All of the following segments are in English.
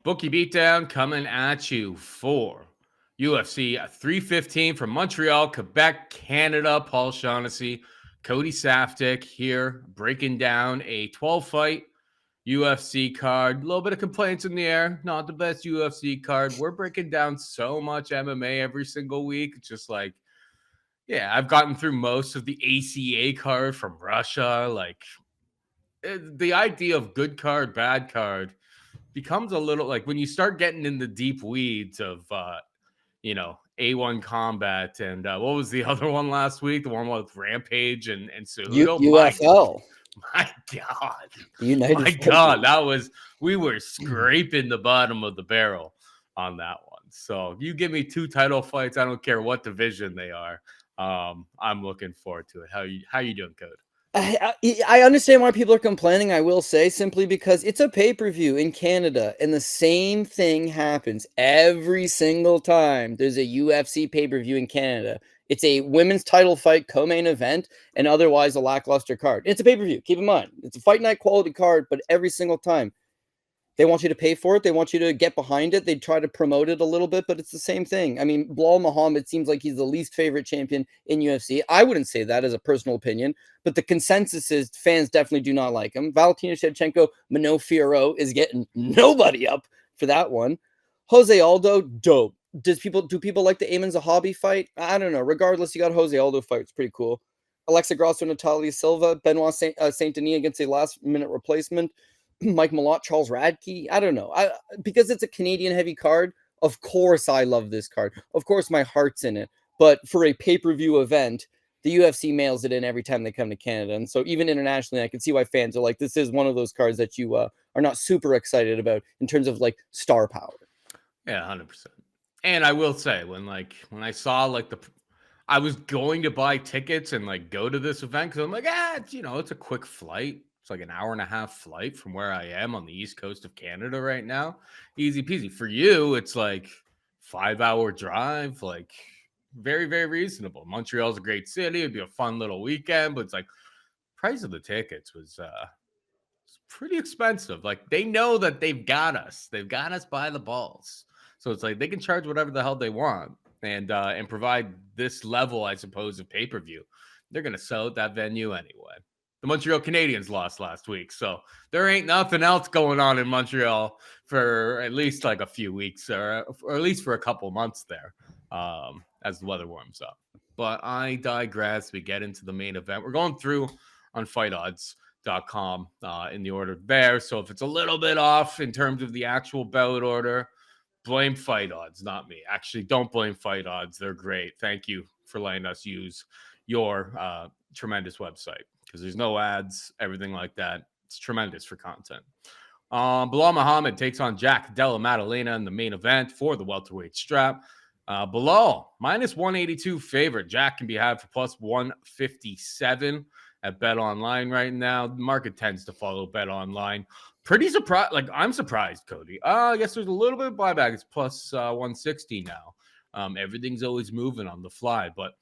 Bookie Beatdown coming at you for UFC 315 from Montreal, Quebec, Canada. Paul Shaughnessy, Cody Saftik here breaking down a 12-fight UFC card. A little bit of complaints in the air. Not the best UFC card. We're breaking down so much MMA every single week. It's just like, yeah, I've gotten through most of the ACA card from Russia. Like, the idea of good card, bad card becomes a little like when you start getting in the deep weeds of A1 Combat and what was the other one last week, the one with Rampage and Cejudo. UFL, my god United my Fighters. god, we were scraping the bottom of the barrel on that one. So you give me 2 title fights, I don't care what division they are. I'm looking forward to it. How you doing, Code? I understand why people are complaining, I will say, simply because it's a pay-per-view in Canada, and the same thing happens every single time there's a UFC pay-per-view in Canada. It's a women's title fight co-main event, and otherwise a lackluster card. It's a pay-per-view, keep in mind. It's a fight night quality card, but every single time they want you to pay for it. They want you to get behind it. They try to promote it a little bit, but it's the same thing. I mean, Belal Muhammad seems like he's the least favorite champion in UFC. I wouldn't say that as a personal opinion, but the consensus is fans definitely do not like him. Valentina Shevchenko, Manon Fiorot is getting nobody up for that one. Jose Aldo, dope. Do people like the Aiemann Zahabi fight? I don't know. Regardless, you got Jose Aldo fight. It's pretty cool. Alexa Grasso, Natalia Silva, Benoit Saint-Denis against a last-minute replacement. Mike Malott, Charles Radtke. I don't know. Because it's a Canadian heavy card, of course I love this card. Of course my heart's in it. But for a pay-per-view event, the UFC mails it in every time they come to Canada. And so even internationally, I can see why fans are like, this is one of those cards that you are not super excited about in terms of like star power. Yeah, 100%. And I will say, when I saw I was going to buy tickets and like go to this event because I'm like, it's a quick flight. It's like an hour and a half flight from where I am on the east coast of Canada right now. Easy peasy. For you, it's like 5-hour drive, like very, very reasonable. Montreal's a great city. It'd be a fun little weekend, but it's like price of the tickets was pretty expensive. Like they know that they've got us. They've got us by the balls. So it's like they can charge whatever the hell they want and provide this level, I suppose, of pay-per-view. They're going to sell at that venue anyway. The Montreal Canadiens lost last week, so there ain't nothing else going on in Montreal for at least like a few weeks or at least for a couple months there as the weather warms up. But I digress. We get into the main event. We're going through on fightodds.com in the order there. So if it's a little bit off in terms of the actual bout order, blame Fight Odds, not me. Actually, don't blame Fight Odds. They're great. Thank you for letting us use your tremendous website because there's no ads, everything like that. It's tremendous for content. Belal Muhammad takes on Jack Della Maddalena in the main event for the welterweight strap. Belal, minus 182 favorite. Jack can be had for plus 157 at Bet Online right now. The market tends to follow Bet Online. Pretty surprised. Like, I'm surprised, Cody. I guess there's a little bit of buyback. It's plus 160 now. Everything's always moving on the fly, but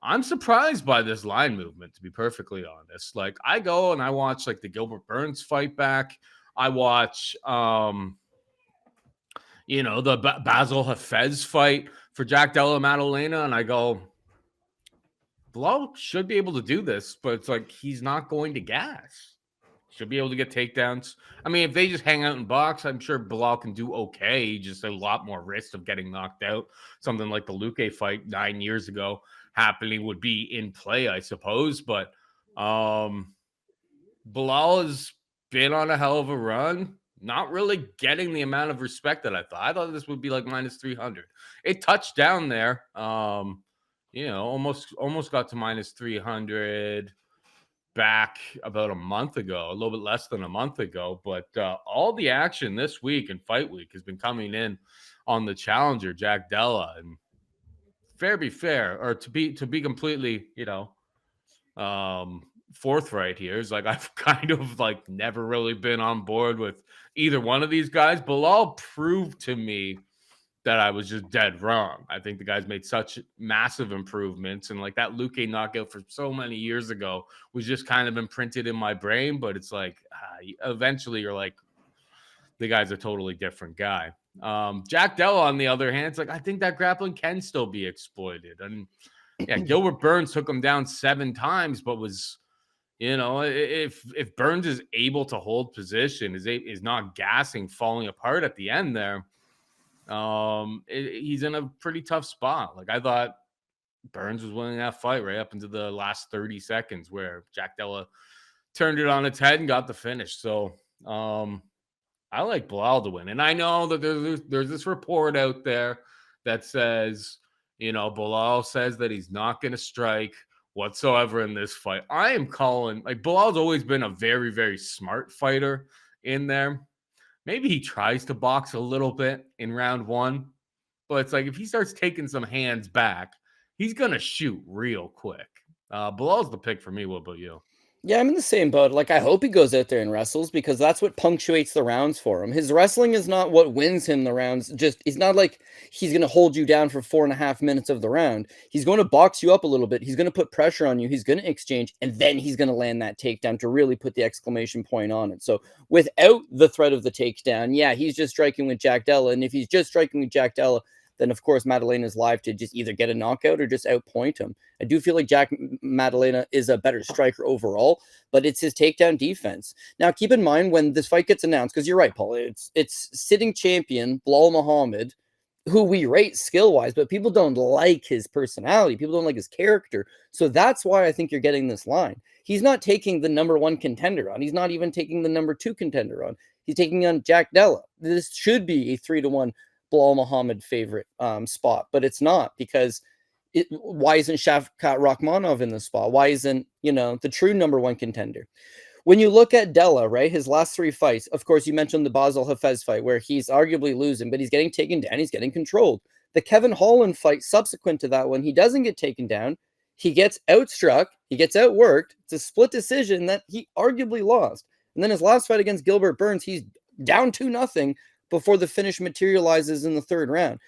I'm surprised by this line movement, to be perfectly honest. Like, I go and I watch like the Gilbert Burns fight back. I watch, the Basil Hafez fight for Jack Della Maddalena, and I go, Belal should be able to do this, but it's like he's not going to gas. Should be able to get takedowns. I mean, if they just hang out and box, I'm sure Belal can do okay. Just a lot more risk of getting knocked out. Something like the Luque fight 9 years ago happening would be in play, I suppose. But Belal has been on a hell of a run. Not really getting the amount of respect that I thought. I thought this would be like minus 300. It touched down there. Almost got to minus 300 back about a month ago, a little bit less than a month ago. But all the action this week and fight week has been coming in on the challenger, Jack Della. And to be completely, forthright here is like I've kind of like never really been on board with either one of these guys. Belal proved to me that I was just dead wrong. I think the guys made such massive improvements, and like that Luque knockout for so many years ago was just kind of imprinted in my brain. But it's like eventually you're like, the guy's a totally different guy. Jack Della, on the other hand, it's like I think that grappling can still be exploited. And yeah, Gilbert Burns took him down 7 times, but was, if Burns is able to hold position, is not gassing, falling apart at the end there, he's in a pretty tough spot. Like I thought Burns was winning that fight right up into the last 30 seconds where Jack Della turned it on its head and got the finish. So I like Belal to win. And I know that there's this report out there that says, Belal says that he's not going to strike whatsoever in this fight. I am calling, like, Belal's always been a very, very smart fighter in there. Maybe he tries to box a little bit in round 1, but it's like if he starts taking some hands back, he's going to shoot real quick. Belal's the pick for me. What about you? Yeah, I'm in the same boat. Like, I hope he goes out there and wrestles because that's what punctuates the rounds for him. His wrestling is not what wins him the rounds. It's not like he's going to hold you down for 4.5 minutes of the round. He's going to box you up a little bit. He's going to put pressure on you. He's going to exchange, and then he's going to land that takedown to really put the exclamation point on it. So without the threat of the takedown, yeah, he's just striking with Jack Della. And if he's just striking with Jack Della, then of course Maddalena is live to just either get a knockout or just outpoint him. I do feel like Jack Maddalena is a better striker overall, but it's his takedown defense. Now keep in mind when this fight gets announced, because you're right, Paul, it's sitting champion Belal Muhammad, who we rate skill-wise, but people don't like his personality. People don't like his character. So that's why I think you're getting this line. He's not taking the number 1 contender on. He's not even taking the number 2 contender on. He's taking on Jack Della. This should be a 3-1 Belal Muhammad favorite spot, but it's not because why isn't Shavkat Rakhmonov in the spot? Why isn't, the true number 1 contender? When you look at Della, right, his last 3 fights, of course, you mentioned the Basel Hafez fight where he's arguably losing, but he's getting taken down. He's getting controlled. The Kevin Holland fight subsequent to that one, he doesn't get taken down. He gets outstruck. He gets outworked. It's a split decision that he arguably lost. And then his last fight against Gilbert Burns, he's down 2-0 before the finish materializes in the 3rd round.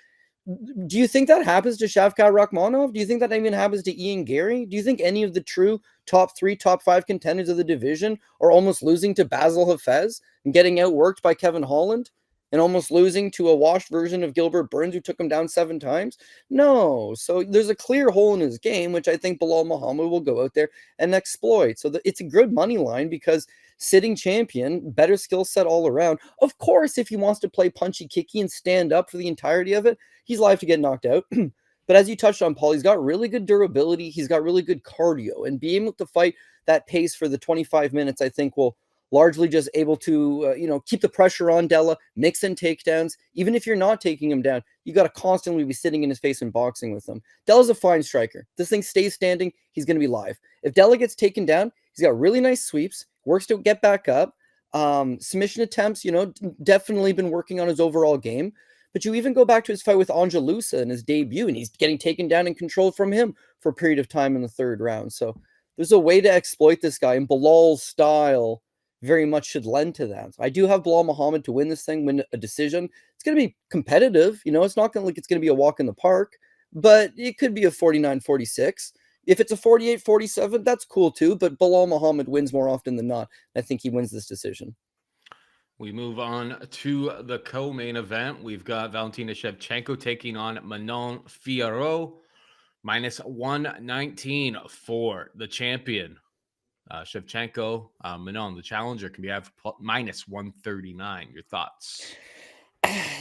Do you think that happens to Shavkat Rakhmonov? Do you think that even happens to Ian Gary? Do you think any of the true top 3, top 5 contenders of the division are almost losing to Basel Hafez and getting outworked by Kevin Holland and almost losing to a washed version of Gilbert Burns who took him down 7 times? No. So there's a clear hole in his game, which I think Belal Muhammad will go out there and exploit. So it's a good money line because sitting champion, better skill set all around. Of course, if he wants to play punchy kicky and stand up for the entirety of it, he's live to get knocked out. But as you touched on, Paul, he's got really good durability. He's got really good cardio. And being able to fight that pace for the 25 minutes, I think will largely just able to, keep the pressure on Della, mix in takedowns. Even if you're not taking him down, you got to constantly be sitting in his face and boxing with him. Della's a fine striker. This thing stays standing, he's going to be live. If Della gets taken down, he's got really nice sweeps, works to get back up. Submission attempts, definitely been working on his overall game. But you even go back to his fight with Angelusa in his debut, and he's getting taken down and controlled from him for a period of time in the 3rd round. So there's a way to exploit this guy, and Belal's style very much should lend to that. So I do have Belal Muhammad to win this thing, win a decision. It's going to be competitive. It's not going to it's going to be a walk in the park, but it could be a 49-46. If it's a 48-47, that's cool too, but Belal Muhammad wins more often than not. I think he wins this decision. We move on to the co-main event. We've got Valentina Shevchenko taking on Manon Fiorot, -119 for the champion. Shevchenko, Manon, the challenger, can be at -139. Your thoughts?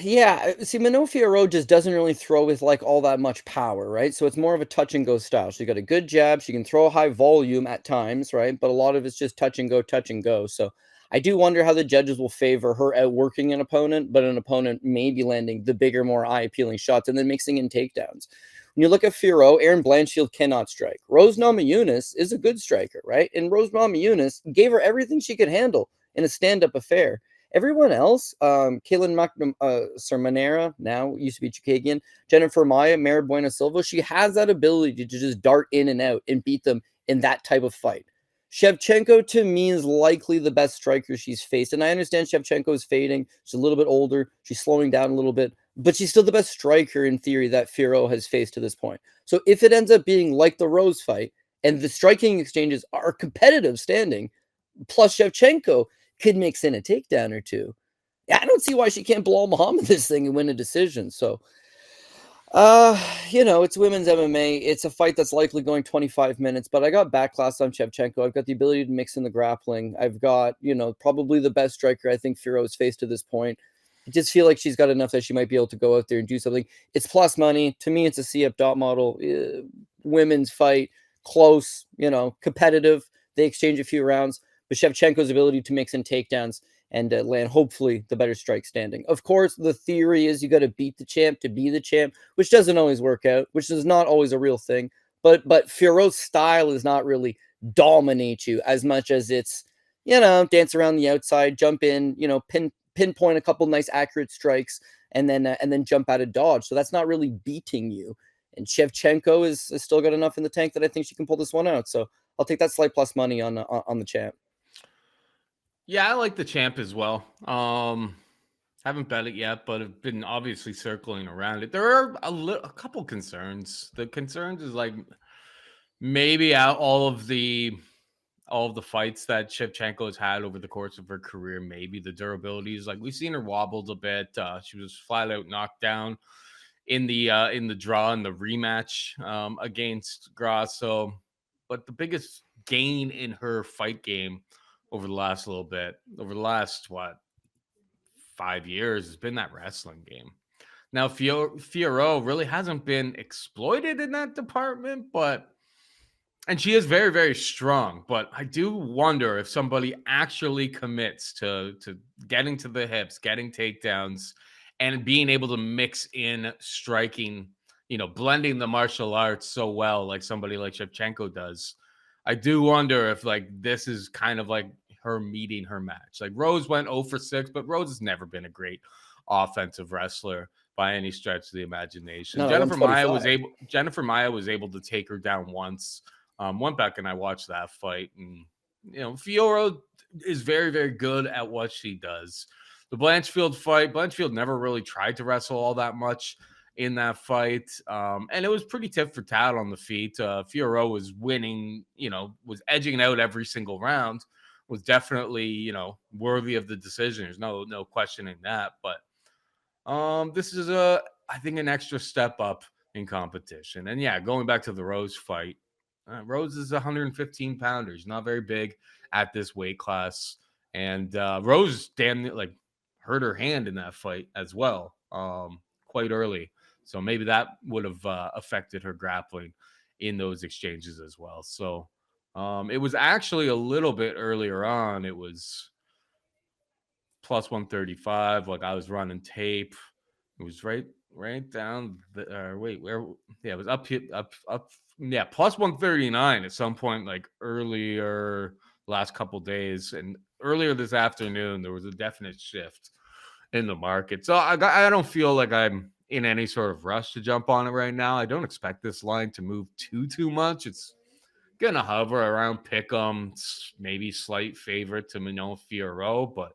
Yeah, see, Manon Fiorot just doesn't really throw with all that much power, right? So it's more of a touch and go style. She's got a good jab. She can throw high volume at times, right? But a lot of it's just touch and go. So I do wonder how the judges will favor her outworking an opponent, but an opponent may be landing the bigger, more eye-appealing shots and then mixing in takedowns. When you look at Fiorot, Erin Blanchfield cannot strike. Rose Namajunas is a good striker, right? And Rose Namajunas gave her everything she could handle in a stand-up affair. Everyone else, Kaylin Sermonera, now used to be Chukagian, Jennifer Maya, Mara Buena Silva, she has that ability to just dart in and out and beat them in that type of fight. Shevchenko, to me, is likely the best striker she's faced. And I understand Shevchenko is fading. She's a little bit older. She's slowing down a little bit. But she's still the best striker, in theory, that Fiorot has faced to this point. So if it ends up being like the Rose fight, and the striking exchanges are competitive standing, plus Shevchenko could mix in a takedown or two, I don't see why she can't Bilal Muhammad this thing and win a decision. So, it's women's MMA. It's a fight that's likely going 25 minutes, but I got back class on Shevchenko. I've got the ability to mix in the grappling. I've got, probably the best striker I think Fiorot has faced to this point. I just feel like she's got enough that she might be able to go out there and do something. It's plus money. To me, it's a CF dot model. Women's fight, close, competitive. They exchange a few rounds, but Shevchenko's ability to mix in takedowns and land, hopefully, the better strike standing. Of course, the theory is you got to beat the champ to be the champ, which doesn't always work out, which is not always a real thing. But Fiorot's style is not really dominate you as much as it's, dance around the outside, jump in, pinpoint a couple nice accurate strikes, and then jump out of dodge. So that's not really beating you. And Shevchenko is still got enough in the tank that I think she can pull this one out. So I'll take that slight plus money on the champ. Yeah, I like the champ as well. Haven't bet it yet, but have been obviously circling around it. There are a couple concerns. The concerns is like maybe out all of the fights that Shevchenko has had over the course of her career. Maybe the durability is like we've seen her wobbled a bit. She was flat out knocked down in the draw in the rematch against Grasso. But the biggest gain in her fight game over the last 5 years has been that wrestling game. Now, Fiorot really hasn't been exploited in that department, and she is very, very strong. But I do wonder if somebody actually commits to getting to the hips, getting takedowns, and being able to mix in striking, blending the martial arts so well, like somebody like Shevchenko does. I do wonder if like this is kind of like her meeting her match. Like Rose went 0 for 6, but Rose has never been a great offensive wrestler by any stretch of the imagination. No, Jennifer Maia was able to take her down once. Went back and I watched that fight, and Fiorot is very, very good at what she does. The Blanchfield fight, Blanchfield never really tried to wrestle all that much in that fight. And it was pretty tit for tat on the feet. Fiorot was winning, was edging out every single round, was definitely, worthy of the decision. There's no questioning that. But this is I think an extra step up in competition. And yeah, going back to the Rose fight, Rose is 115 pounders, not very big at this weight class. And Rose damn like hurt her hand in that fight as well, quite early. So maybe that would have affected her grappling in those exchanges as well. So it was actually a little bit earlier on. It was plus 135. Like I was running tape. It was right down the it was up. Yeah, plus 139 at some point, like earlier last couple days, and earlier this afternoon there was a definite shift in the market. So I don't feel like I'm in any sort of rush to jump on it right now. I don't expect this line to move too much. It's gonna hover around pick'em, maybe slight favorite to Manon Fiorot, but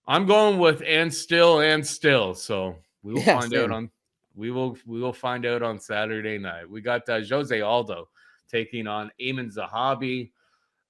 I'm going with and still. So we will find out on we will find out on Saturday night. We got Jose Aldo taking on Aiemann Zahabi.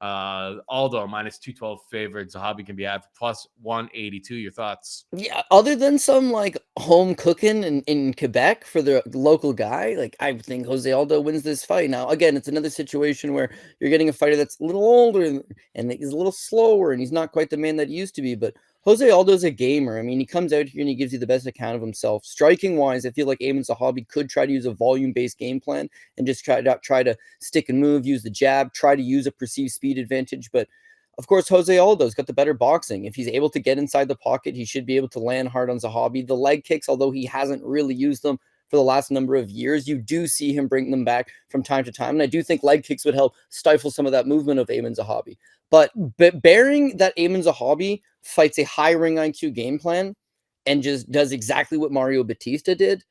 Aldo minus 212 favorite. Zahabi can be at plus 182. Your thoughts? Yeah, other than some like home cooking in Quebec for the local guy, like I think Jose Aldo wins this fight. Now, again, it's another situation where you're getting a fighter that's a little older and he's a little slower and he's not quite the man that he used to be. But Jose Aldo's a gamer. I mean, he comes out here and he gives you the best account of himself. Striking wise, I feel like Aiemann Zahabi could try to use a volume-based game plan and just try to stick and move, use the jab, try to use a perceived speed advantage. But of course, Jose Aldo's got the better boxing. If he's able to get inside the pocket, he should be able to land hard on Zahabi. The leg kicks, although he hasn't really used them for the last number of years, you do see him bring them back from time to time. And I do think leg kicks would help stifle some of that movement of Aiemann Zahabi. But bearing that Aiemann Zahabi fights a high ring IQ game plan and just does exactly what Mario Batista did,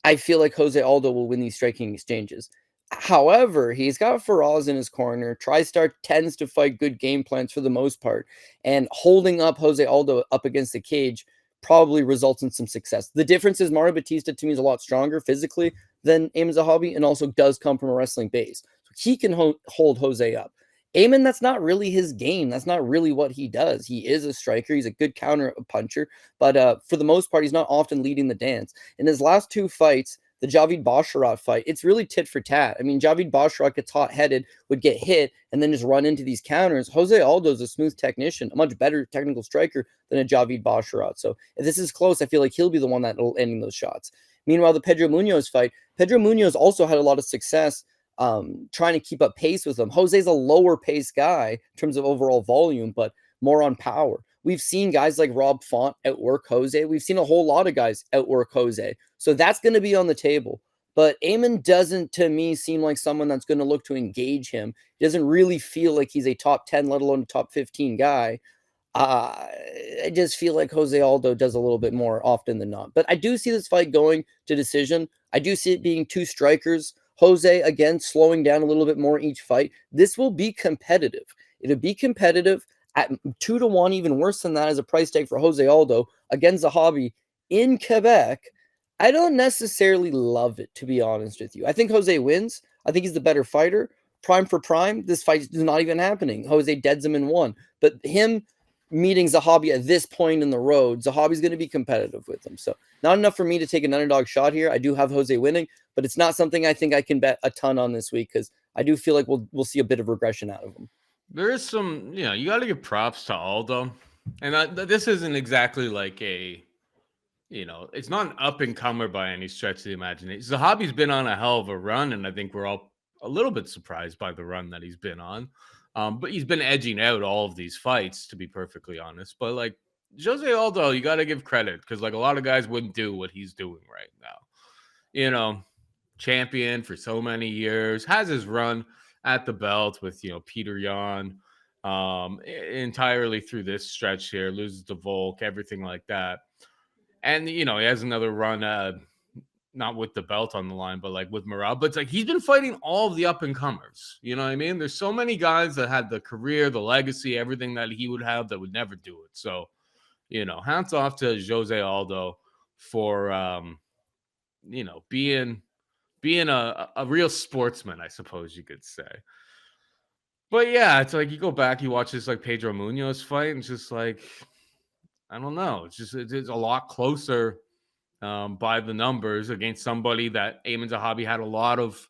I feel like Jose Aldo will win these striking exchanges. However, he's got Faraz in his corner. TriStar tends to fight good game plans for the most part. And holding up Jose Aldo up against the cage probably results in some success. The difference is Mario Batista, to me, is a lot stronger physically than Aiemann Zahabi and also does come from a wrestling base. So he can hold Jose up. Aiemann, that's not really his game. That's not really what he does. He is a striker. He's a good counter puncher, but for the most part, he's not often leading the dance. In his last two fights, the Javid Basharat fight, it's really tit for tat. I mean, Javid Basharat gets hot-headed, would get hit, and then just run into these counters. Jose Aldo is a smooth technician, a much better technical striker than a Javid Basharat. So if this is close, I feel like he'll be the one that will ending those shots. Meanwhile, the Pedro Munoz fight, Pedro Munoz also had a lot of success trying to keep up pace with him. Jose's a lower pace guy in terms of overall volume, but more on power. We've seen guys like Rob Font outwork Jose. We've seen a whole lot of guys outwork Jose. So that's going to be on the table. But Aiemann doesn't, to me, seem like someone that's going to look to engage him. He doesn't really feel like he's a top 10, let alone a top 15 guy. I just feel like Jose Aldo does a little bit more often than not. But I do see this fight going to decision. I do see it being two strikers. Jose, again, slowing down a little bit more each fight. This will be competitive. It'll be competitive at 2-1, even worse than that as a price tag for Jose Aldo against Zahabi in Quebec. I don't necessarily love it, to be honest with you. I think Jose wins. I think he's the better fighter. Prime for prime, this fight is not even happening. Jose deads him in one. But him meeting Zahabi at this point in the road, Zahabi's going to be competitive with him. So not enough for me to take an underdog shot here. I do have Jose winning, but it's not something I think I can bet a ton on this week because I do feel like we'll see a bit of regression out of him. There is some, you got to give props to Aldo. And this isn't exactly like it's not an up-and-comer by any stretch of the imagination. Zahabi's been on a hell of a run, and I think we're all a little bit surprised by the run that he's been on. But he's been edging out all of these fights, to be perfectly honest. But, like, Jose Aldo, you got to give credit because, like, a lot of guys wouldn't do what he's doing right now. Champion for so many years, has his run at the belt with, Peter Yan entirely through this stretch here, loses to Volk, everything like that. And, he has another run, not with the belt on the line, but like with Morale. But it's like he's been fighting all of the up-and-comers. You know what I mean? There's so many guys that had the career, the legacy, everything that he would have that would never do it. So, hats off to Jose Aldo for, being a real sportsman, I suppose you could say. But yeah, it's like you go back, you watch this like Pedro Munoz fight, and it's just like, I don't know. It's a lot closer by the numbers against somebody that Aiemann Zahabi had a lot of,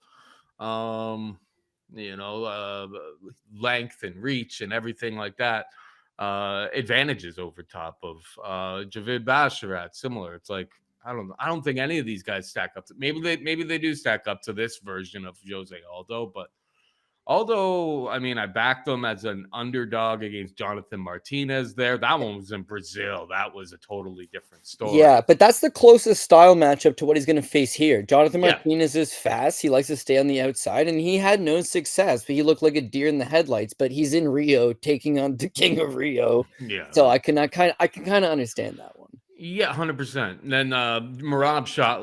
length and reach and everything like that. Advantages over top of Javid Basharat. Similar. It's like, I don't know. I don't think any of these guys stack up. Maybe they do stack up to this version of Jose Aldo, but although, I mean, I backed them as an underdog against Jonathan Martinez there. That one was in Brazil. That was a totally different story. Yeah, but that's the closest style matchup to what he's going to face here. Jonathan Martinez is fast. He likes to stay on the outside, and he had no success, but he looked like a deer in the headlights. But he's in Rio taking on the King of Rio. Yeah. So I can kind of understand that one. Yeah, 100%. And then Merab shot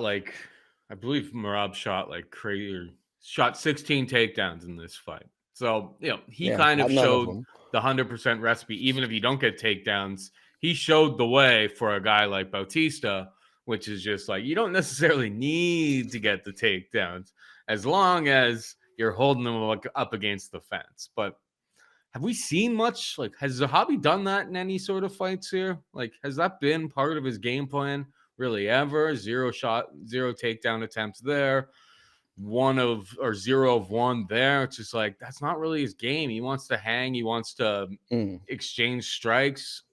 crazy. Shot 16 takedowns in this fight. So, he kind of showed the 100% recipe. Even if you don't get takedowns, he showed the way for a guy like Bautista, which is just like, you don't necessarily need to get the takedowns as long as you're holding them up against the fence. But have we seen much? Like, has Zahabi done that in any sort of fights here? Like, has that been part of his game plan really ever? 0 takedown attempts there. 0 of 1 there. It's just like, that's not really his game. He wants to hang. He wants to exchange strikes.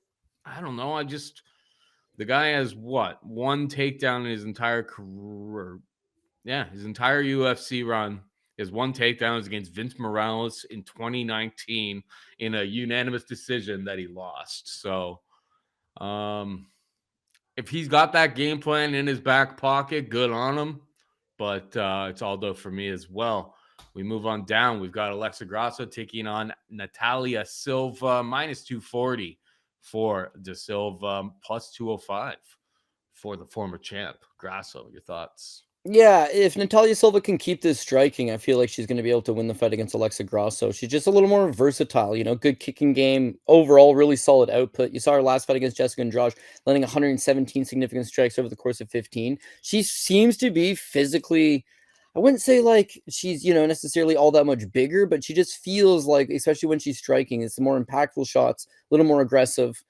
I don't know. The guy has one takedown in his entire career. Yeah, his entire UFC run. His one takedown is against Vince Morales in 2019 in a unanimous decision that he lost. So, if he's got that game plan in his back pocket, good on him. But it's Aldo for me as well. We move on down. We've got Alexa Grasso taking on Natalia Silva, minus 240 for De Silva, plus 205 for the former champ. Grasso, your thoughts? Yeah, if Natalia Silva can keep this striking, I feel like she's going to be able to win the fight against Alexa Grasso. She's just a little more versatile, good kicking game, overall really solid output. You saw her last fight against Jessica Andrade, landing 117 significant strikes over the course of 15. She seems to be physically, I wouldn't say like she's, necessarily all that much bigger, but she just feels like, especially when she's striking, it's the more impactful shots, a little more aggressive,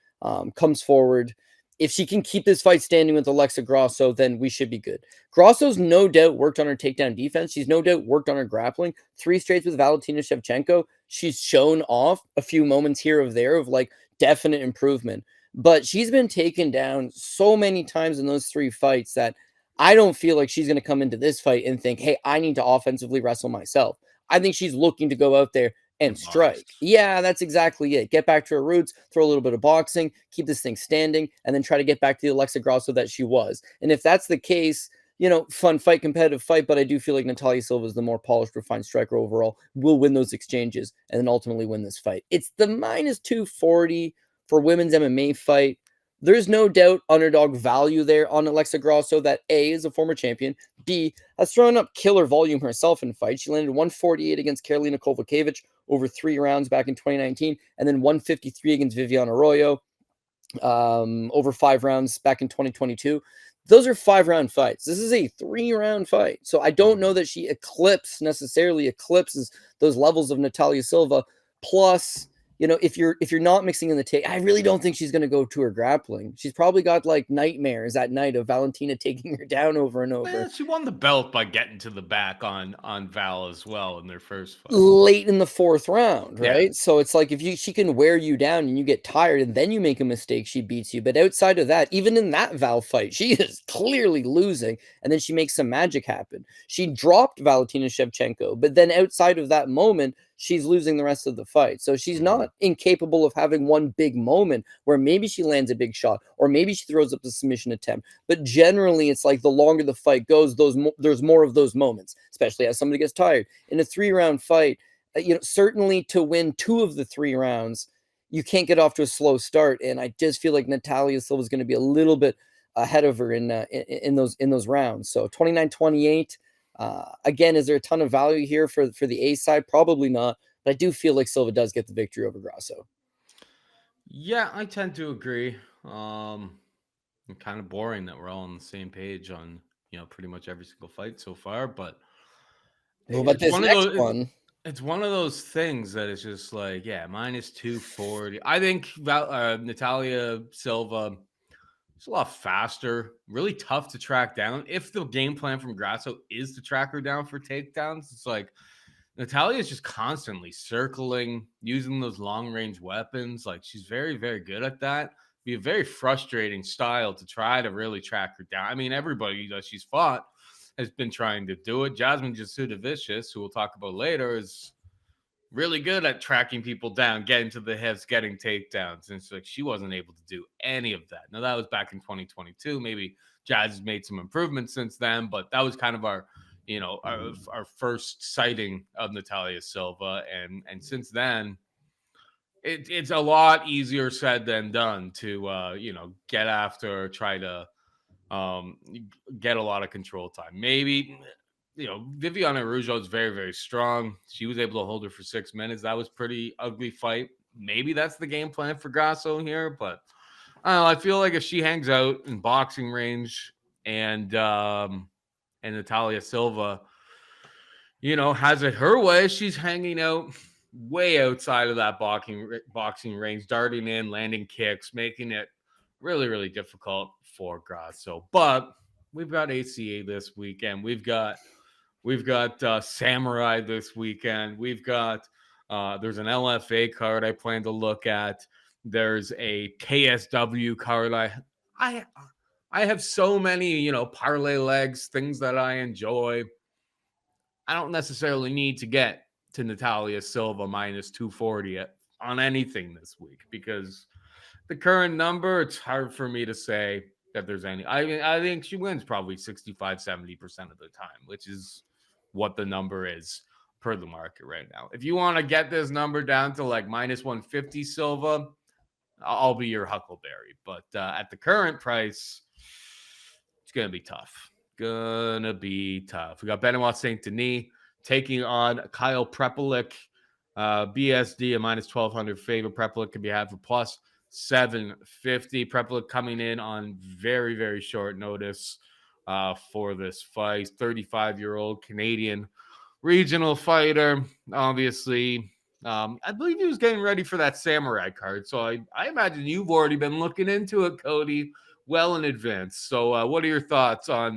comes forward. If she can keep this fight standing with Alexa Grasso, then we should be good. Grasso's no doubt worked on her takedown defense. She's no doubt worked on her grappling. 3 straights with Valentina Shevchenko. She's shown off a few moments here or there of like definite improvement. But she's been taken down so many times in those 3 fights that I don't feel like she's going to come into this fight and think, hey, I need to offensively wrestle myself. I think she's looking to go out there and strike. Yeah, that's exactly it. Get back to her roots, throw a little bit of boxing, keep this thing standing, and then try to get back to the Alexa Grasso that she was. And if that's the case, fun fight, competitive fight, but I do feel like Natalia Silva is the more polished, refined striker overall, will win those exchanges and then ultimately win this fight. It's the minus 240 for women's MMA fight. There's no doubt underdog value there on Alexa Grasso that A, is a former champion, B, has thrown up killer volume herself in fights. She landed 148 against Karolina Kowalkiewicz over 3 rounds back in 2019, and then 153 against Viviane Arroyo over 5 rounds back in 2022. Those are 5-round fights. This is a 3-round fight. So I don't know that she necessarily eclipses those levels of Natalia Silva. Plus, if you're not mixing in the take, I really don't think she's going to go to her grappling. She's probably got like nightmares at night of Valentina taking her down over and over. Yeah, she won the belt by getting to the back on Val as well in their first fight. Late in the 4th round, right? Yeah. So it's like she can wear you down and you get tired and then you make a mistake, she beats you. But outside of that, even in that Val fight, she is clearly losing. And then she makes some magic happen. She dropped Valentina Shevchenko, but then outside of that moment, she's losing the rest of the fight. So she's not incapable of having one big moment where maybe she lands a big shot or maybe she throws up the submission attempt. But generally, it's like the longer the fight goes, there's more of those moments, especially as somebody gets tired. In a 3-round fight, certainly to win 2 of the 3 rounds, you can't get off to a slow start. And I just feel like Natalia Silva is going to be a little bit ahead of her in those rounds. So 29-28. Again, is there a ton of value here for the A side? Probably not, but I do feel like Silva does get the victory over Grasso. Yeah, I tend to agree. It's kind of boring that we're all on the same page on pretty much every single fight so far, but But this next one, it's one of those things that is just like, yeah, minus 240. I think Natalia Silva is a lot faster, really tough to track down. If the game plan from Grasso is to track her down for takedowns, it's like Natalia is just constantly circling, using those long range weapons. Like she's very, very good at that. Be a very frustrating style to try to really track her down. I mean, everybody that she's fought has been trying to do it. Jasmine Jasudavicius, who we'll talk about later, is really good at tracking people down, getting to the hips, getting takedowns. And it's like she wasn't able to do any of that. Now, that was back in 2022. Maybe Jazz has made some improvements since then, but that was kind of our first sighting of Natalia Silva. And since then, it's a lot easier said than done to, get after, try to get a lot of control time. Maybe Viviane Araujo is very, very strong. She was able to hold her for 6 minutes. That was pretty ugly fight. Maybe that's the game plan for Grasso here, but I don't know. I feel like if she hangs out in boxing range and Natalia Silva, has it her way, she's hanging out way outside of that boxing range, darting in, landing kicks, making it really, really difficult for Grasso. But we've got ACA this weekend. We've got Samurai this weekend. We've got there's an LFA card I plan to look at. There's a KSW card. I have so many, parlay legs, things that I enjoy. I don't necessarily need to get to Natalia Silva minus 240 on anything this week because the current number, it's hard for me to say that there's any. I think she wins probably 65-70% of the time, which is what the number is per the market right now. If you want to get this number down to like minus 150 Silva, I'll be your Huckleberry. But at the current price, it's going to be tough. We got Benoit Saint-Denis taking on Kyle Prepolec. BSD, a minus 1,200 favorite. Prepolec can be had for plus 750. Prepolec coming in on very, very short notice for this fight. 35-year-old Canadian regional fighter, obviously. I believe he was getting ready for that samurai card. So I imagine you've already been looking into it, Cody, well in advance. So what are your thoughts on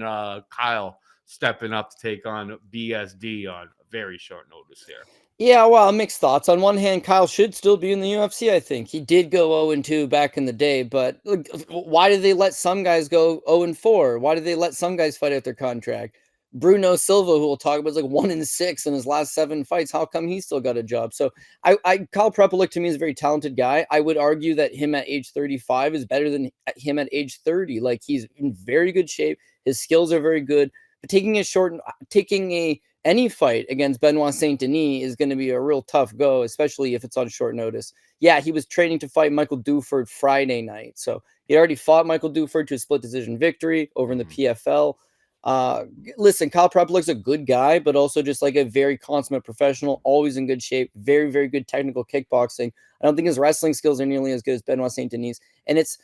Kyle stepping up to take on BSD on very short notice here? Yeah, well, mixed thoughts. On one hand, Kyle should still be in the UFC, I think. He did go 0-2 back in the day, but look, why did they let some guys go 0-4? Why did they let some guys fight out their contract? Bruno Silva, who we'll talk about, is like 1-6 in his last 7 fights. How come he still got a job? So Kyle Prepolec to me is a very talented guy. I would argue that him at age 35 is better than him at age 30. Like, he's in very good shape. His skills are very good. But taking any fight against Benoit Saint-Denis is going to be a real tough go, especially if it's on short notice. Yeah, he was training to fight Michael Duford Friday night. So he already fought Michael Duford to a split decision victory over in the PFL. Listen, Kyle Prepolec's a good guy, but also just like a very consummate professional, always in good shape, very, very good technical kickboxing. I don't think his wrestling skills are nearly as good as Benoit Saint-Denis. And it's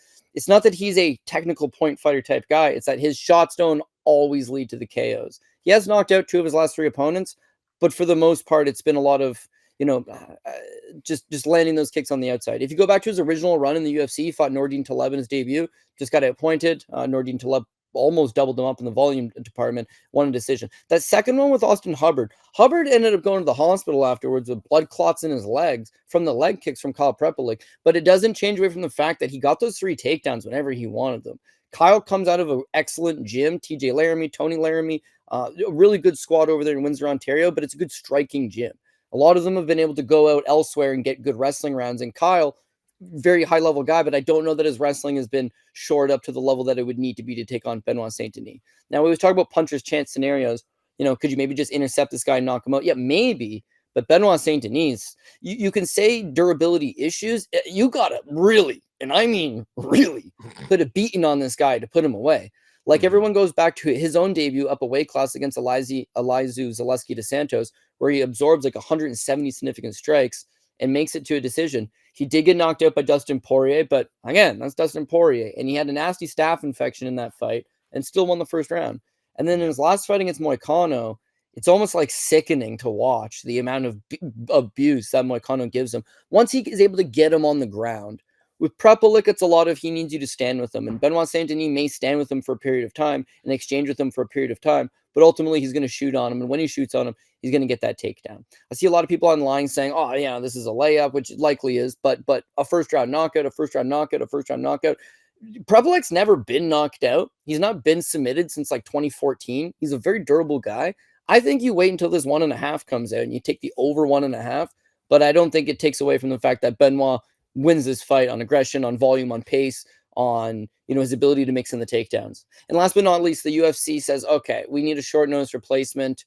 not that he's a technical point fighter type guy. It's that his shots don't always lead to the KOs. He has knocked out 2 of his last 3 opponents, but for the most part, it's been a lot of, just landing those kicks on the outside. If you go back to his original run in the UFC, he fought Nordine Taleb in his debut, just got appointed. Nordine Taleb almost doubled him up in the volume department, won a decision. That second one with Austin Hubbard ended up going to the hospital afterwards with blood clots in his legs from the leg kicks from Kyle Prepolec, but it doesn't change away from the fact that he got those 3 takedowns whenever he wanted them. Kyle comes out of an excellent gym, TJ Laramie, Tony Laramie, a really good squad over there in Windsor, Ontario, but it's a good striking gym. A lot of them have been able to go out elsewhere and get good wrestling rounds, and Kyle, very high-level guy, but I don't know that his wrestling has been shored up to the level that it would need to be to take on Benoit Saint-Denis. Now, we was talking about puncher's chance scenarios. Could you maybe just intercept this guy and knock him out? Yeah, maybe, but Benoit Saint-Denis, you can say durability issues. You got to really, and I mean really, put a beating on this guy to put him away. Like, everyone goes back to his own debut up a weight class against Elizu Zaleski dos Santos, where he absorbs like 170 significant strikes and makes it to a decision. He did get knocked out by Dustin Poirier, but again, that's Dustin Poirier. And he had a nasty staph infection in that fight and still won the first round. And then in his last fight against Moicano, it's almost like sickening to watch the amount of abuse that Moicano gives him. Once he is able to get him on the ground, with Prepolec, it's a lot of he needs you to stand with him. And Benoit Saint-Denis may stand with him for a period of time and exchange with him for a period of time, but ultimately he's going to shoot on him. And when he shoots on him, he's going to get that takedown. I see a lot of people online saying, oh, yeah, this is a layup, which it likely is, but a first-round knockout, a first-round knockout, a first-round knockout. Prepolec's never been knocked out. He's not been submitted since like 2014. He's a very durable guy. I think you wait until this 1.5 comes out and you take the over 1.5, but I don't think it takes away from the fact that Benoit wins this fight on aggression, on volume, on pace, on his ability to mix in the takedowns. And last but not least, the UFC says, okay, we need a short notice replacement.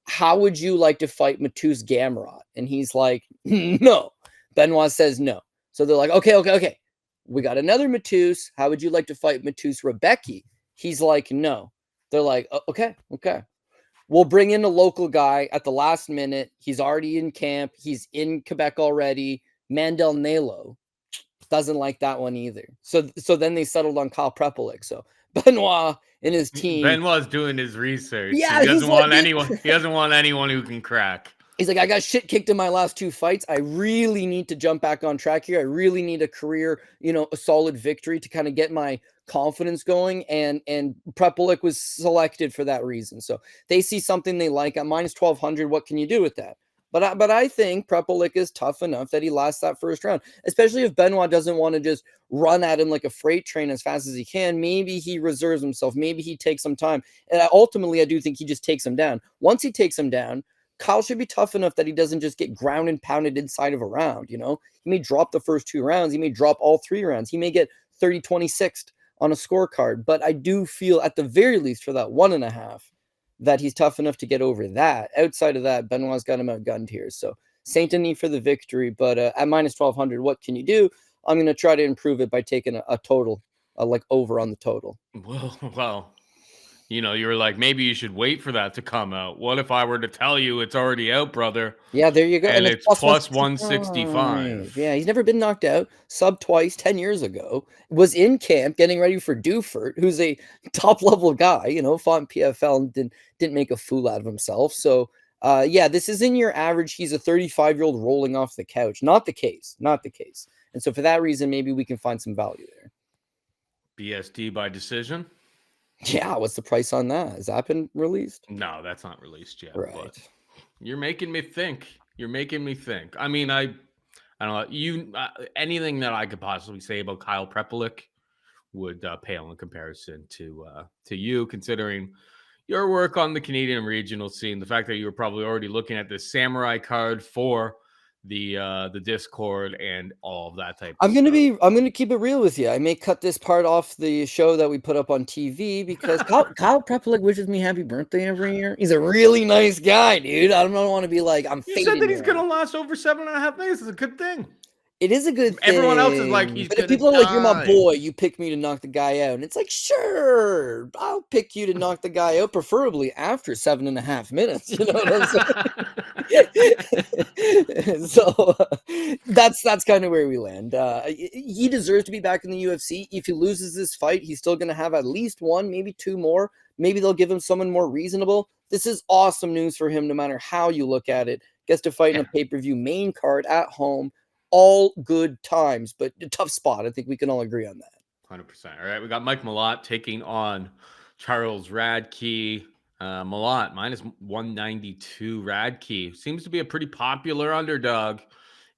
How would you like to fight Mateusz Gamrot? And he's like, no. Benoit says no. So they're like, okay. We got another Mateusz. How would you like to fight Mateusz Rebecki? He's like, no. They're like, okay. We'll bring in a local guy at the last minute. He's already in camp. He's in Quebec already. Mandel Nalo doesn't like that one either. So then they settled on Kyle Prepolec. So Benoit and his team. Benoit's doing his research. Yeah, he doesn't want anyone. He doesn't want anyone who can crack. He's like, I got shit kicked in my last 2 fights. I really need to jump back on track here. I really need a career, a solid victory to kind of get my confidence going. And Prepolec was selected for that reason. So they see something they like at minus 1,200. What can you do with that? But I think Prepolec is tough enough that he lasts that first round, especially if Benoit doesn't want to just run at him like a freight train as fast as he can. Maybe he reserves himself. Maybe he takes some time. And ultimately, I do think he just takes him down. Once he takes him down, Kyle should be tough enough that he doesn't just get ground and pounded inside of a round. He may drop the first 2 rounds. He may drop all 3 rounds. He may get 30-26 on a scorecard. But I do feel at the very least for that 1.5, that he's tough enough to get over that. Outside of that, Benoit's got him outgunned here. So Saint-Denis for the victory, but at minus 1,200, what can you do? I'm going to try to improve it by taking a total, like over on the total. Well, You know, you were like, maybe you should wait for that to come out. What if I were to tell you it's already out, brother? Yeah, there you go. And And it's it's plus plus 165. 165. Yeah, he's never been knocked out. Sub twice 10 years ago. Was in camp getting ready for Dufert, who's a top level guy, fought in PFL and didn't make a fool out of himself. So yeah, this isn't your average. He's a 35-year-old rolling off the couch. Not the case. Not the case. And so for that reason, maybe we can find some value there. BSD by decision? Yeah, what's the price on that? Has that been released? No, that's not released yet. Right. But you're making me think. You're making me think. I mean, I don't know. Anything that I could possibly say about Kyle Prepolec would pale in comparison to you, considering your work on the Canadian regional scene. The fact that you were probably already looking at this samurai card for the Discord and all of that type of stuff. I'm gonna keep it real with you. I may cut this part off the show that we put up on TV because Kyle Prepolec wishes me happy birthday every year. He's a really nice guy, dude. I don't want to be like I'm. You said that he's gonna last over 7.5 minutes. It's a good thing. It is a good thing. Everyone else is like, he's but if gonna people are like, "You're my die." boy," you pick me to knock the guy out, and it's like, sure, I'll pick you to knock the guy out, preferably after 7.5 minutes. You know what I'm saying? So that's kind of where we land. He deserves to be back in the UFC. If he loses this fight, he's still going to have at least one, maybe two more. Maybe they'll give him someone more reasonable. This is awesome news for him, no matter how you look at it. Gets to fight in a pay-per-view main card at home. All good times, but a tough spot. I think we can all agree on that. 100%. All right, we got Mike Malott taking on Charles Radtke. Malott minus 192. Radtke seems to be a pretty popular underdog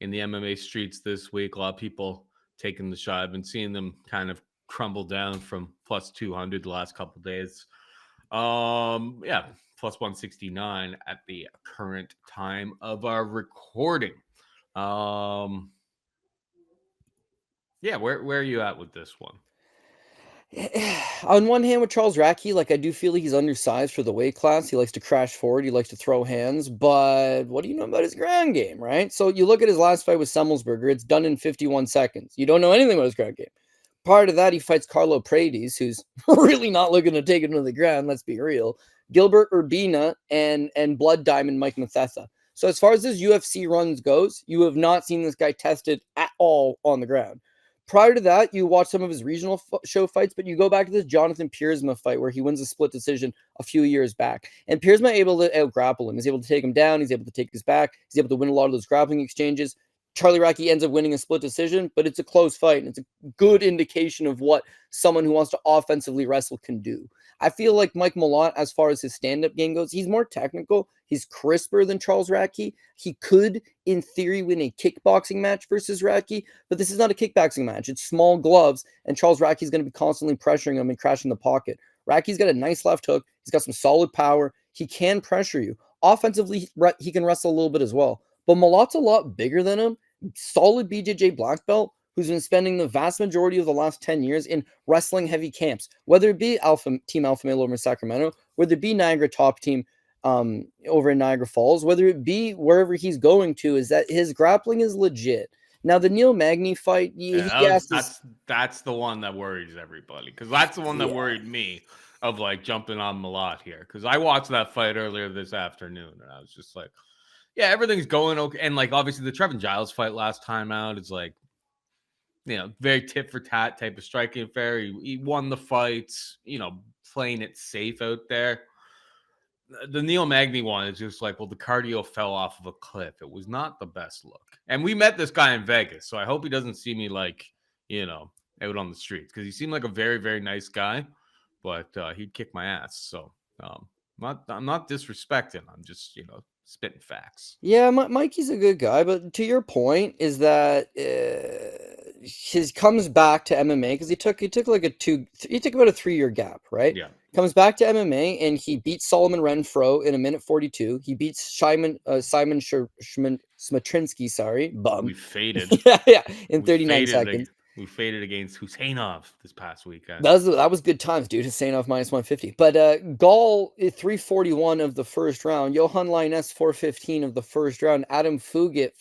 in the MMA streets this week. A lot of people taking the shot. I've been seeing them kind of crumble down from plus 200 the last couple of days. Yeah, plus 169 at the current time of our recording. Yeah, where are you at with this one? On one hand, with Charles Radtke, like I do feel he's undersized for the weight class. He likes to crash forward. He likes to throw hands. But what do you know about his ground game, right? So you look at his last fight with Semmelsberger. It's done in 51 seconds. You don't know anything about his ground game. Prior to that, he fights Carlo Paredes, who's really not looking to take it to the ground. Let's be real. Gilbert Urbina and Blood Diamond Mike Mathesa. So as far as his UFC runs goes, you have not seen this guy tested at all on the ground. Prior to that, you watch some of his regional show fights, but you go back to this Jonathan Piersma fight where he wins a split decision a few years back. And Piersma able to out-grapple him. He's able to take him down. He's able to take his back. He's able to win a lot of those grappling exchanges. Charlie Radtke ends up winning a split decision, but it's a close fight, and it's a good indication of what someone who wants to offensively wrestle can do. I feel like Mike Malott, as far as his stand-up game goes, he's more technical. He's crisper than Charles Radtke. He could, in theory, win a kickboxing match versus Radtke, but this is not a kickboxing match. It's small gloves, and Charles Radtke is going to be constantly pressuring him and crashing the pocket. Radtke's got a nice left hook. He's got some solid power. He can pressure you. Offensively, he can wrestle a little bit as well. But Malott's a lot bigger than him. Solid BJJ black belt who's been spending the vast majority of the last 10 years in wrestling heavy camps, whether it be Team Alpha Male over in Sacramento, whether it be Niagara Top Team over in Niagara Falls, whether it be wherever he's going to, is that his grappling is legit. Now, the Neil Magny fight, that's the one that worries everybody, because that's the one that worried me of like jumping on Malott here, because I watched that fight earlier this afternoon, and I was just like, yeah, everything's going okay. And like, obviously the Trevin Giles fight last time out is like, very tit for tat type of striking affair. He won the fights, playing it safe out there. The Neil Magny one is just like, well, the cardio fell off of a cliff. It was not the best look. And we met this guy in Vegas, so I hope he doesn't see me like, out on the streets, because he seemed like a very, very nice guy, but he'd kick my ass. So I'm not disrespecting. I'm just, spitting facts. Yeah, Mikey's a good guy, but to your point is that he comes back to MMA because he took like about a 3-year gap, right? Yeah. Comes back to MMA and he beats Solomon Renfro in 1:42. He beats Simon Smatrinsky, sorry, bum. We faded. yeah, in 39 seconds. We faded against Husseinov this past weekend. That was good times, dude. Husseinov minus 150. But Gall 341 of the first round. Johan Lines 415 of the first round. Adam Fugit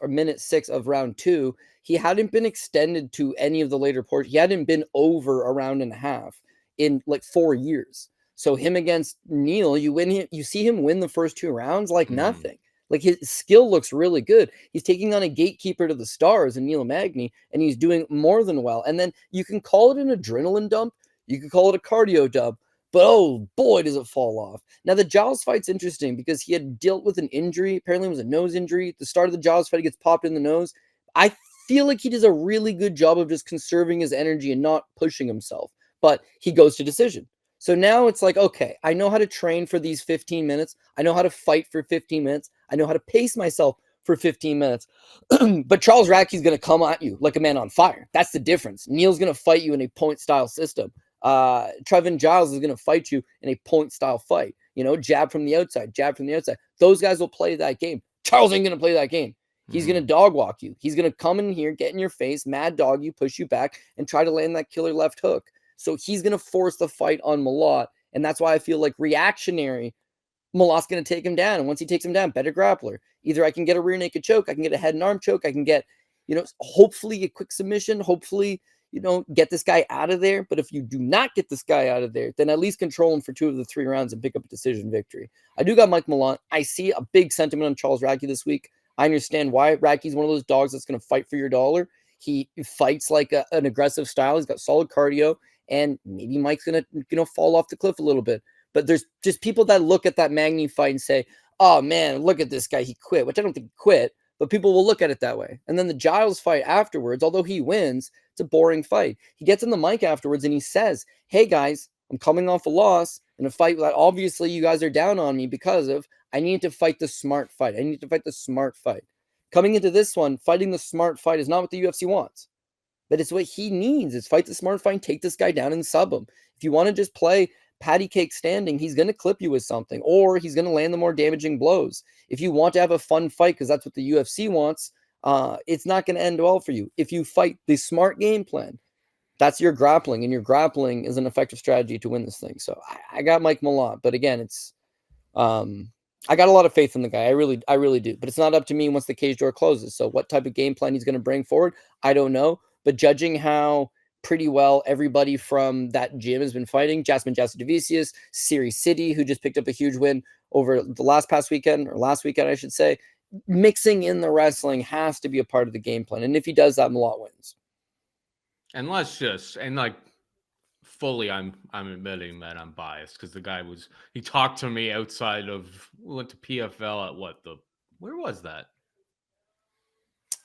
minute 6 of round 2. He hadn't been extended to any of the later portions. He hadn't been over a round and a half in like 4 years. So him against Neil, you see him win the first 2 rounds like nothing. Like his skill looks really good. He's taking on a gatekeeper to the stars in Neil Magny, and he's doing more than well. And then you can call it an adrenaline dump, you could call it a cardio dump, but oh boy, does it fall off. Now the Giles fight's interesting because he had dealt with an injury. Apparently it was a nose injury. At the start of the Giles fight, he gets popped in the nose. I feel like he does a really good job of just conserving his energy and not pushing himself, but he goes to decision. So now it's like, okay, I know how to train for these 15 minutes. I know how to fight for 15 minutes. I know how to pace myself for 15 minutes. But Charles Radtke's going to come at you like a man on fire. That's the difference. Neil's going to fight you in a point style system. Trevin Giles is going to fight you in a point style fight. You know, jab from the outside, jab from the outside. Those guys will play that game. Charles ain't going to play that game. He's going to dog walk you. He's going to come in here, get in your face, mad dog you, push you back, and try to land that killer left hook. So he's going to force the fight on Malott. And that's why I feel like reactionary, Malott's going to take him down. And once he takes him down, better grappler. Either I can get a rear naked choke, I can get a head and arm choke, I can get, hopefully a quick submission, hopefully, get this guy out of there. But if you do not get this guy out of there, then at least control him for 2 of the 3 rounds and pick up a decision victory. I do got Mike Malott. I see a big sentiment on Charles Radtke this week. I understand why. Radtke's one of those dogs that's going to fight for your dollar. He fights like an aggressive style. He's got solid cardio. And maybe Mike's going to, fall off the cliff a little bit. But there's just people that look at that Magny fight and say, oh, man, look at this guy. He quit, which I don't think he quit. But people will look at it that way. And then the Giles fight afterwards, although he wins, it's a boring fight. He gets in the mic afterwards and he says, hey, guys, I'm coming off a loss in a fight that obviously you guys are down on me because of. I need to fight the smart fight. I need to fight the smart fight. Coming into this one, fighting the smart fight is not what the UFC wants. But it's what he needs is fight the smart fight, take this guy down and sub him. If you want to just play patty cake standing, he's going to clip you with something, or he's going to land the more damaging blows. If you want to have a fun fight, because that's what the UFC wants, it's not going to end well for you. If you fight the smart game plan, that's your grappling, and your grappling is an effective strategy to win this thing. So I got Mike Malott, but again, it's I got a lot of faith in the guy. I really do. But it's not up to me once the cage door closes. So what type of game plan he's going to bring forward, I don't know. But judging how pretty well everybody from that gym has been fighting, Jasmine Jasudavicius, Siri City, who just picked up a huge win over the last weekend, I should say, mixing in the wrestling has to be a part of the game plan. And if he does that, Malott wins. And fully, I'm admitting that I'm biased because the guy he talked to me outside of, we went to PFL at where was that?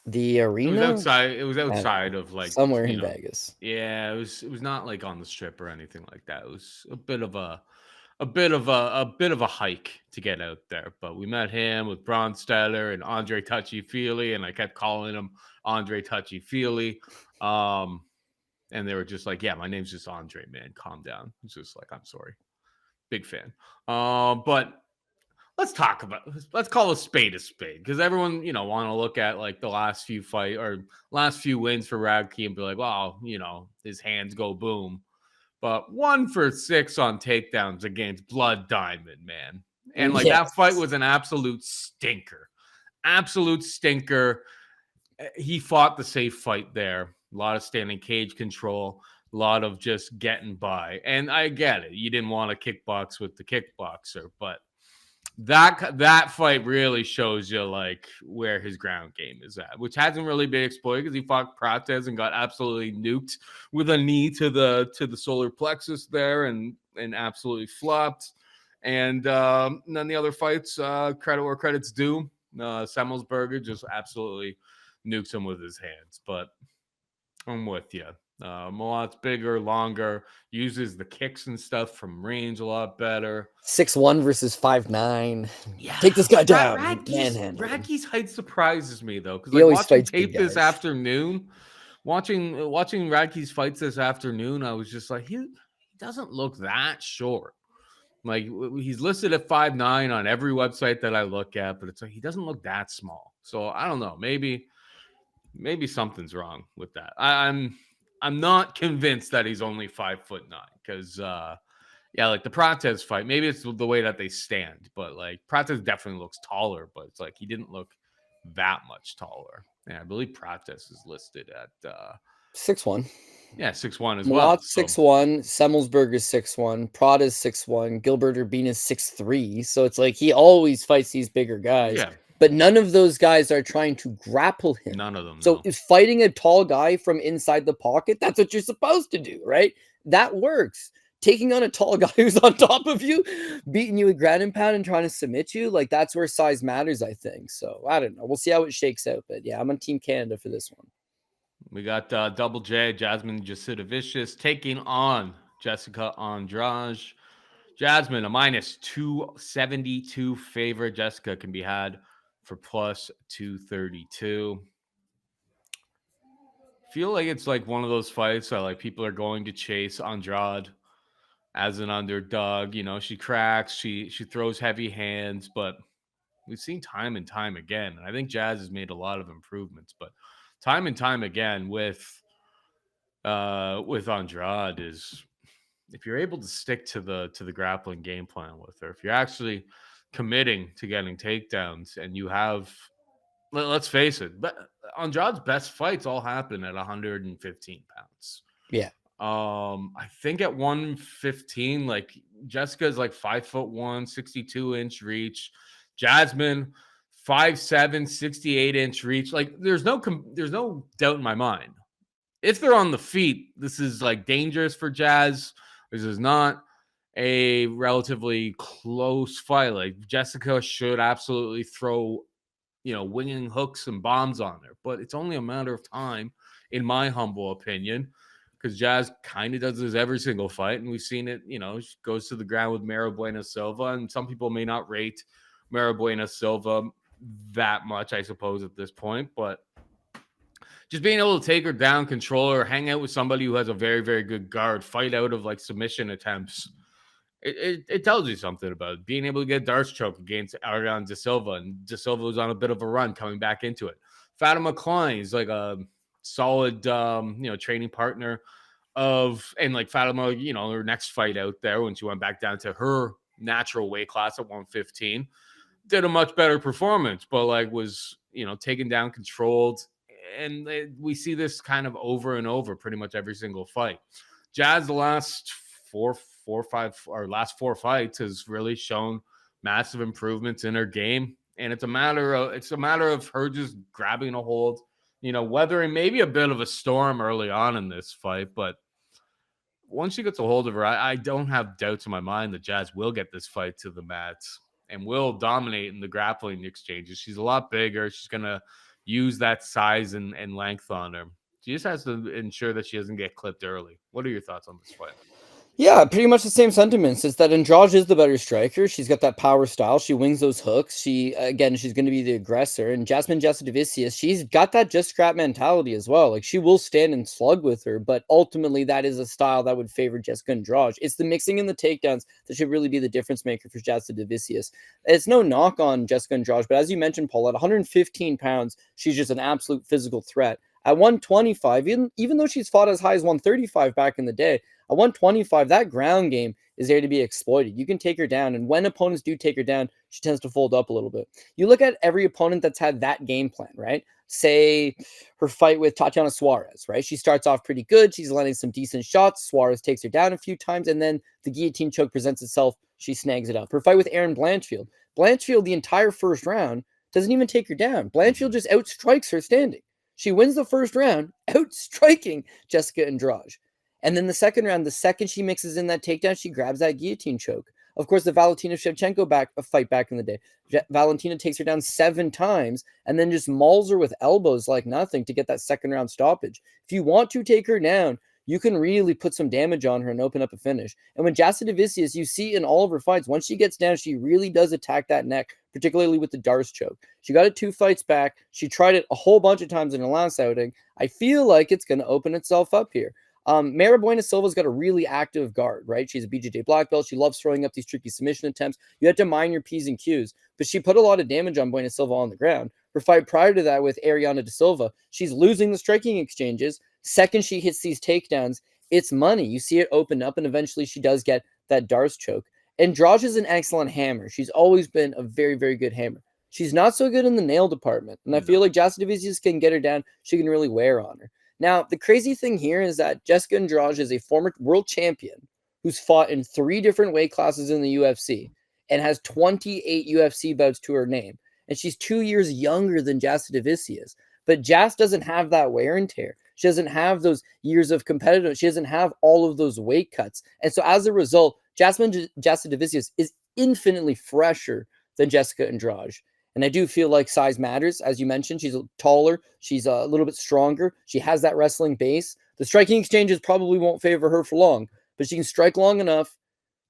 The arena? It was outside of somewhere in Vegas. Yeah, it was not like on the strip or anything like that. It was a bit of a hike to get out there. But we met him with Bronstetter and Andre Touchy-Feely, and I kept calling him Andre Touchy-Feely. And they were just like, yeah, my name's just Andre, man. Calm down. It's just like, I'm sorry. Big fan. But let's call a spade because everyone, want to look at like the last few last few wins for Radtke and be like, wow, his hands go boom. But 1 for 6 on takedowns against Blood Diamond, man. And that fight was an absolute stinker. Absolute stinker. He fought the safe fight there. A lot of standing cage control, a lot of just getting by. And I get it. You didn't want to kickbox with the kickboxer, but that fight really shows you like where his ground game is at, which hasn't really been exploited because he fought Prates and got absolutely nuked with a knee to the solar plexus there and absolutely flopped. And then the other fights, credit where credit's due. Semmelsberger just absolutely nukes him with his hands. But I'm with you. Malott's bigger, longer, uses the kicks and stuff from range a lot better. 6'1" versus 5'9". Yeah. Take this guy down. Radtke's height surprises me though, because watching tape this afternoon, watching Radtke's fights this afternoon, I was just like, he doesn't look that short. Like he's listed at 5'9" on every website that I look at, but it's like he doesn't look that small. So I don't know. Maybe something's wrong with that. I'm not convinced that he's only 5'9" because like the Prates fight, maybe it's the way that they stand, but like Prates definitely looks taller, but it's like he didn't look that much taller. And I believe Prates is listed at 6'1". Yeah, 6'1" as well. Malott 6'1", Semmelsberg is 6'1", Prada is 6'1", Gilbert Urbina is 6'3". So it's like he always fights these bigger guys. Yeah. But none of those guys are trying to grapple him. None of them. So no. if fighting a tall guy from inside the pocket, that's what you're supposed to do, right? That works. Taking on a tall guy who's on top of you, beating you with ground and pound and trying to submit you, like that's where size matters, I think. So I don't know. We'll see how it shakes out. But yeah, I'm on Team Canada for this one. We got Double J, Jasmine Jasudavicius, taking on Jessica Andrade. Jasmine, a minus 272 favorite. Jessica can be had for plus 232. Feel like it's like one of those fights that like people are going to chase Andrade as an underdog. You know, she cracks, she throws heavy hands, but we've seen time and time again. And I think Jazz has made a lot of improvements, but time and time again with Andrade is if you're able to stick to the grappling game plan with her, if you're actually committing to getting takedowns and you have, let's face it, but Andrade's best fights all happen at 115 pounds. Yeah. I think at 115, like Jessica's like 5'1", 62-inch reach. Jasmine, 5'7", 68-inch reach. Like there's no doubt in my mind. If they're on the feet, this is like dangerous for Jazz. This is not a relatively close fight. Like Jessica should absolutely throw, winging hooks and bombs on her, but it's only a matter of time, in my humble opinion, because Jazz kind of does this every single fight, and we've seen it. She goes to the ground with Mara Silva, and some people may not rate Mara Silva that much, I suppose, at this point, but just being able to take her down, control her, hang out with somebody who has a very, very good guard, fight out of like submission attempts. It tells you something about it. Being able to get darts choke against Ariane De Silva, and De Silva was on a bit of a run coming back into it. Fatima Klein is like a solid, training partner and like Fatima, her next fight out there when she went back down to her natural weight class at 115, did a much better performance, but like was, taken down, controlled. And we see this kind of over and over pretty much every single fight. Jazz, the last four fights has really shown massive improvements in her game. And it's a matter of her just grabbing a hold, weathering maybe a bit of a storm early on in this fight. But once she gets a hold of her, I don't have doubts in my mind that Jazz will get this fight to the mats and will dominate in the grappling exchanges. She's a lot bigger. She's going to use that size and length on her. She just has to ensure that she doesn't get clipped early. What are your thoughts on this fight? Yeah, pretty much the same sentiments. It's that Andrade is the better striker. She's got that power style. She wings those hooks. She's going to be the aggressor. And Jasmine Jasudavicius, she's got that just scrap mentality as well. Like she will stand and slug with her, but ultimately that is a style that would favor Jessica Andrade. It's the mixing and the takedowns that should really be the difference maker for Jasudavicius. It's no knock on Jessica Andrade, but as you mentioned, Paul, at 115 pounds, she's just an absolute physical threat. At 125, even though she's fought as high as 135 back in the day, at 125, that ground game is there to be exploited. You can take her down, and when opponents do take her down, she tends to fold up a little bit. You look at every opponent that's had that game plan, right? Say her fight with Tatiana Suarez, right? She starts off pretty good. She's landing some decent shots. Suarez takes her down a few times, and then the guillotine choke presents itself. She snags it up. Her fight with Erin Blanchfield. Blanchfield, the entire first round, doesn't even take her down. Blanchfield just outstrikes her standing. She wins the first round, outstriking Jessica Andrade. And then the second round, the second she mixes in that takedown, she grabs that guillotine choke. Of course, the Valentina Shevchenko fight back in the day. Valentina takes her down 7 times and then just mauls her with elbows like nothing to get that second round stoppage. If you want to take her down, you can really put some damage on her and open up a finish. And when Jasudavicius, you see in all of her fights, once she gets down, she really does attack that neck, particularly with the Darce choke. She got it 2 fights back. She tried it a whole bunch of times in her last outing. I feel like it's going to open itself up here. Mara Silva's got a really active guard, right? She's a BJJ black belt. She loves throwing up these tricky submission attempts. You have to mind your P's and Q's, but she put a lot of damage on Buena Silva on the ground. Her fight prior to that with Ariana De Silva, she's losing the striking exchanges. Second she hits these takedowns, it's money. You see it open up, and eventually she does get that Darce choke. Andrade is an excellent hammer. She's always been a very, very good hammer. She's not so good in the nail department, and I feel like Jasudavicius can get her down. She can really wear on her. Now, the crazy thing here is that Jessica Andrade is a former world champion who's fought in 3 different weight classes in the UFC and has 28 UFC bouts to her name. And she's 2 years younger than Jasudavicius. But Jas doesn't have that wear and tear. She doesn't have those years of competitive. She doesn't have all of those weight cuts. And so as a result, Jasudavicius is infinitely fresher than Jessica Andrade. And I do feel like size matters. As you mentioned, she's taller. She's a little bit stronger. She has that wrestling base. The striking exchanges probably won't favor her for long, but she can strike long enough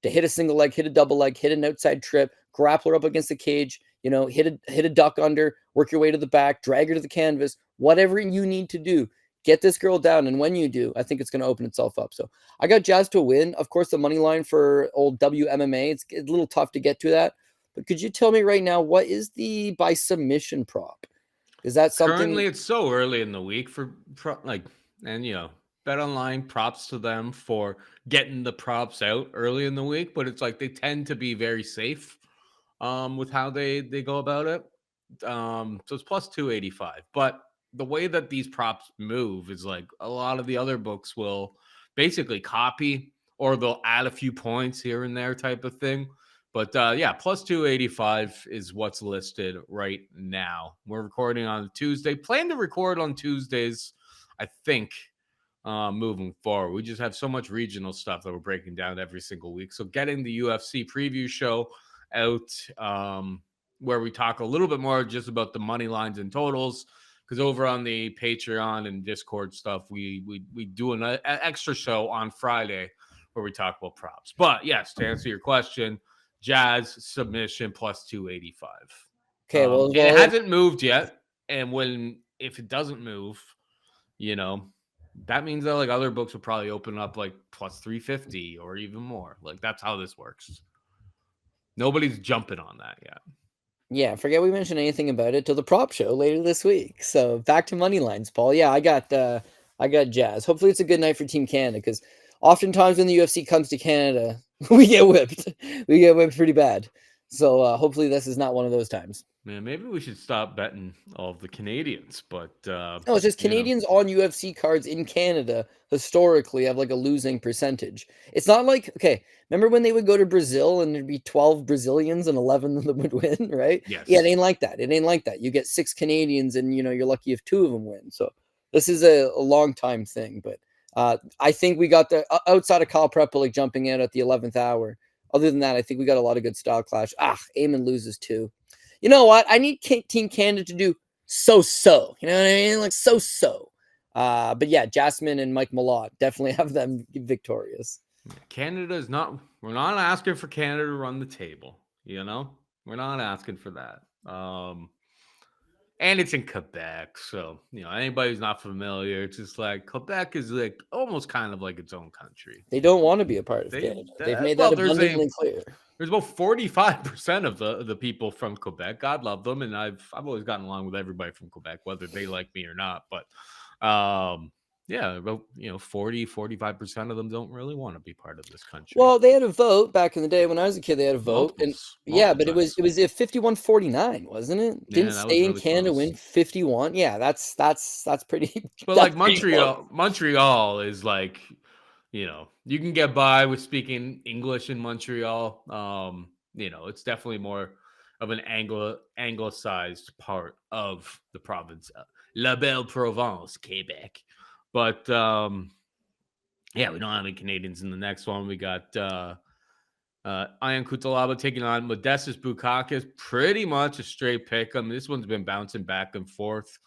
to hit a single leg, hit a double leg, hit an outside trip, grapple her up against the cage, hit a duck under, work your way to the back, drag her to the canvas, whatever you need to do. Get this girl down, and when you do, I think it's going to open itself up. So I got Jas to win. Of course, the money line for old WMMA, it's a little tough to get to that. But could you tell me right now, what is the by submission prop? Is that something? Currently, it's so early in the week for Bet Online, props to them for getting the props out early in the week, but it's like they tend to be very safe with how they go about it. So it's plus 285. But the way that these props move is like a lot of the other books will basically copy, or they'll add a few points here and there type of thing. But plus 285 is what's listed right now. We're recording on Tuesday. Plan to record on Tuesdays, I think, moving forward. We just have so much regional stuff that we're breaking down every single week. So getting the UFC preview show out, where we talk a little bit more just about the money lines and totals, because over on the Patreon and Discord stuff, we do an extra show on Friday where we talk about props. But yes, to answer your question, Jas submission plus 285. Okay, and it hasn't moved yet. And if it doesn't move, that means that like other books will probably open up like plus 350 or even more. Like that's how this works. Nobody's jumping on that yet. Yeah, forget we mentioned anything about it till the prop show later this week. So back to money lines, Paul. Yeah, I got Jas. Hopefully it's a good night for Team Canada, because oftentimes when the UFC comes to Canada, we get whipped. We get whipped pretty bad. So hopefully this is not one of those times. Man, maybe we should stop betting all of the Canadians, but no, it's just Canadians on UFC cards in Canada historically have like a losing percentage. It's not like, okay, remember when they would go to Brazil and there'd be 12 Brazilians and 11 of them would win, right? Yes. Yeah, it ain't like that. It ain't like that. You get 6 Canadians and you're lucky if 2 of them win. So this is a long time thing, but I think we got the outside of Kyle Prepolec jumping in at the 11th hour. Other than that, I think we got a lot of good style clash. Aiemann loses too. You know what? I need Team Canada to do so. You know what I mean? Like so. But yeah, Jasmine and Mike Malott definitely have them victorious. Canada is not. We're not asking for Canada to run the table. We're not asking for that. And it's in Quebec, so anybody who's not familiar, it's just like Quebec is like almost kind of like its own country. They don't want to be a part of Canada. They've made that abundantly clear. There's about 45% of the people from Quebec. God love them, and I've always gotten along with everybody from Quebec, whether they like me or not. But about 40-45% of them don't really want to be part of this country. Well, they had a vote back in the day when I was a kid. They had a vote, but it was a 51-49, wasn't it? Yeah, didn't stay in Canada close. Win 51. Yeah, that's pretty. But like Montreal is like, you can get by with speaking English in Montreal. It's definitely more of an anglicized part of the province, La Belle Provence, Quebec. But we don't have any Canadians in the next one. We got Aiemann Cutelaba taking on Modestas Bukauskas. Pretty much a straight pick. This one's been bouncing back and forth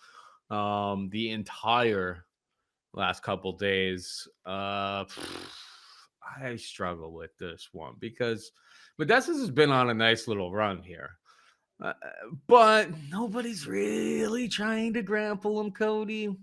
the entire last couple days. I struggle with this one because Modestas has been on a nice little run here. But nobody's really trying to grapple him, Cody.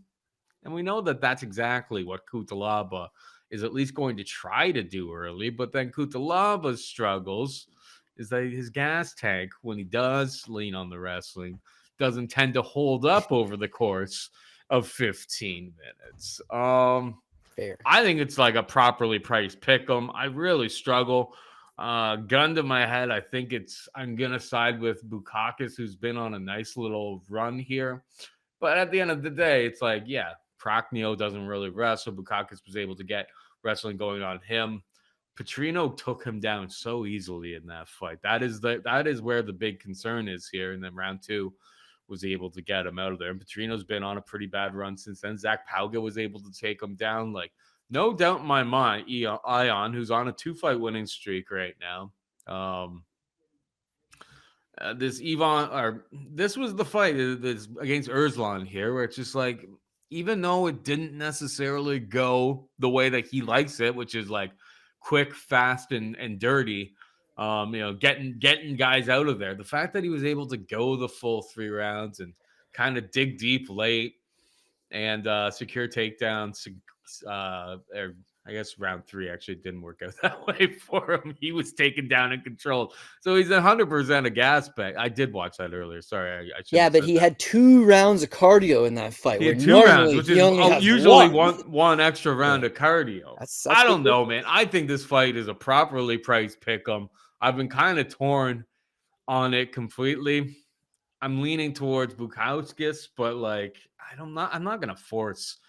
And we know that that's exactly what Cutelaba is at least going to try to do early. But then Cutelaba's struggles is that his gas tank, when he does lean on the wrestling, doesn't tend to hold up over the course of 15 minutes. Fair. I think it's like a properly priced pick 'em. I really struggle. Gun to my head, I think I'm going to side with Bukauskas, who's been on a nice little run here. But at the end of the day, it's like, Prachnio doesn't really wrestle. Bukauskas was able to get wrestling going on him. Petrino took him down so easily in that fight. That is where the big concern is here. And then round 2 was able to get him out of there. And Petrino's been on a pretty bad run since then. Zach Pauga was able to take him down. Like, no doubt in my mind, Ion, who's on a 2-fight winning streak right now. This was the fight against Erslan here, where it's just like, even though it didn't necessarily go the way that he likes it, which is like quick, fast, and dirty, getting guys out of there. The fact that he was able to go the full 3 rounds and kind of dig deep late and secure takedowns, I guess round 3 actually didn't work out that way for him. He was taken down and controlled. So he's 100% a gas bag. I did watch that earlier. Sorry, I should. Yeah, but he had 2 rounds of cardio in that fight. He had 2 rounds, which is usually one extra round of cardio. I don't know, man. I think this fight is a properly priced pick'em. I've been kind of torn on it completely. I'm leaning towards Bukauskas, but like I'm not gonna force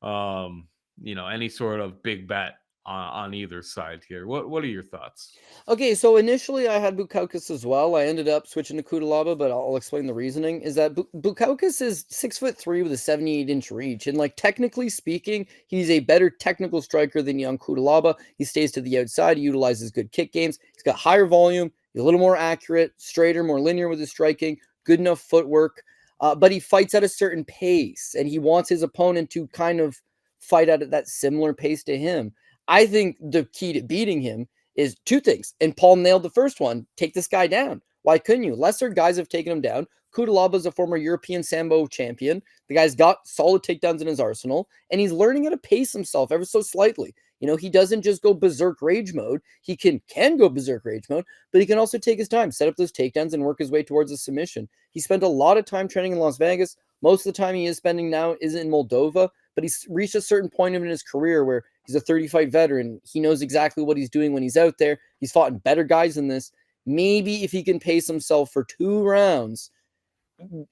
any sort of big bet on either side here. What are your thoughts? Okay, so initially I had Bukauskas as well. I ended up switching to Cutelaba, but I'll explain the reasoning. Is that Bukauskas is 6'3" with a 78-inch reach, and like technically speaking, he's a better technical striker than young Cutelaba. He stays to the outside, he utilizes good kick games. He's got higher volume, he's a little more accurate, straighter, more linear with his striking, good enough footwork, but he fights at a certain pace, and he wants his opponent to kind of fight at that similar pace to him. I think the key to beating him is 2 things. And Paul nailed the first one. Take this guy down. Why couldn't you? Lesser guys have taken him down. Cutelaba is a former European Sambo champion. The guy's got solid takedowns in his arsenal, and he's learning how to pace himself ever so slightly. He doesn't just go berserk rage mode. He can go berserk rage mode, but he can also take his time, set up those takedowns, and work his way towards a submission. He spent a lot of time training in Las Vegas. Most of the time he is spending now is in Moldova, but he's reached a certain point in his career where he's a 30-fight veteran. He knows exactly what he's doing when he's out there. He's fought in better guys than this. Maybe if he can pace himself for 2 rounds,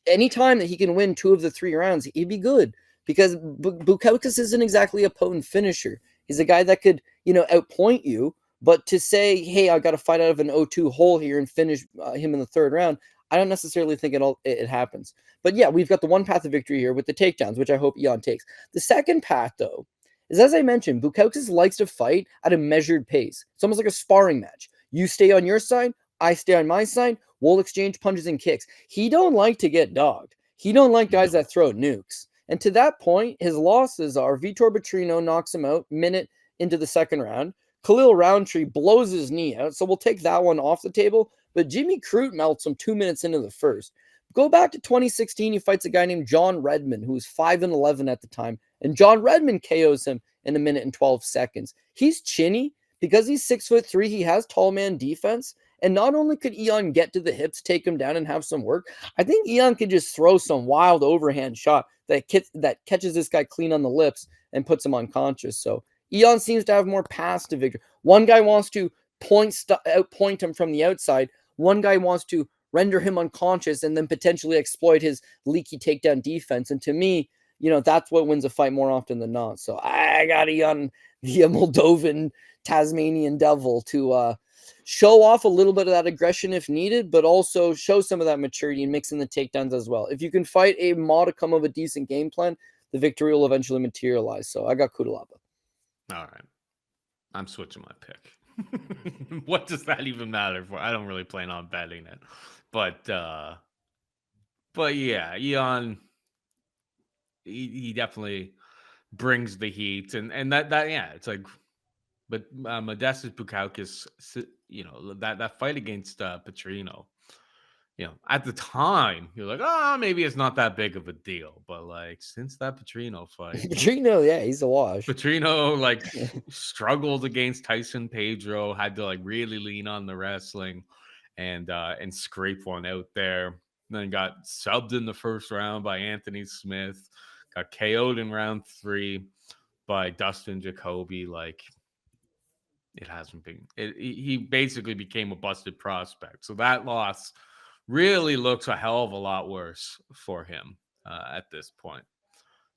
anytime that he can win 2 of the 3 rounds, he'd be good. Because Bukauskas isn't exactly a potent finisher. He's a guy that could, outpoint you. But to say, hey, I got to fight out of an 0-2 hole here and finish him in the 3rd round, I don't necessarily think it happens. But yeah, we've got the one path of victory here with the takedowns, which I hope Ion takes. The second path, though, is, as I mentioned, Bukauskas likes to fight at a measured pace. It's almost like a sparring match. You stay on your side, I stay on my side, we'll exchange punches and kicks. He don't like to get dogged. He don't like guys that throw nukes. And to that point, his losses are Vitor Petrino knocks him out minute into the 2nd round. Khalil Roundtree blows his knee out, so we'll take that one off the table. But Jimmy Crute melts him 2 minutes into the 1st. Go back to 2016, he fights a guy named John Redmond, who was 5-11 at the time. And John Redmond KOs him in 1 minute and 12 seconds. He's chinny. Because he's 6'3", he has tall man defense. And not only could Ion get to the hips, take him down, and have some work, I think Ion could just throw some wild overhand shot that catches this guy clean on the lips and puts him unconscious. So Ion seems to have more paths to victory. One guy wants to outpoint him from the outside. One guy wants to render him unconscious and then potentially exploit his leaky takedown defense. And to me, that's what wins a fight more often than not. So I got Ion, the Moldovan Tasmanian devil, to show off a little bit of that aggression if needed, but also show some of that maturity and mix in the takedowns as well. If you can fight a modicum of a decent game plan, the victory will eventually materialize. So I got Cutelaba. All right. I'm switching my pick. What does that even matter for? I don't really plan on betting it. But yeah, Ion, he definitely brings the heat. And that yeah, it's like, but Modestas Bukauskas, that fight against Petrino, at the time, you're like, maybe it's not that big of a deal. But like, since that Petrino fight, Petrino, yeah, he's a wash. Petrino struggled against Tyson Pedro, had to really lean on the wrestling and scrape one out there. And then got subbed in the 1st round by Anthony Smith, got KO'd in round 3 by Dustin Jacoby. It hasn't been. He basically became a busted prospect. So that loss really looks a hell of a lot worse for him at this point.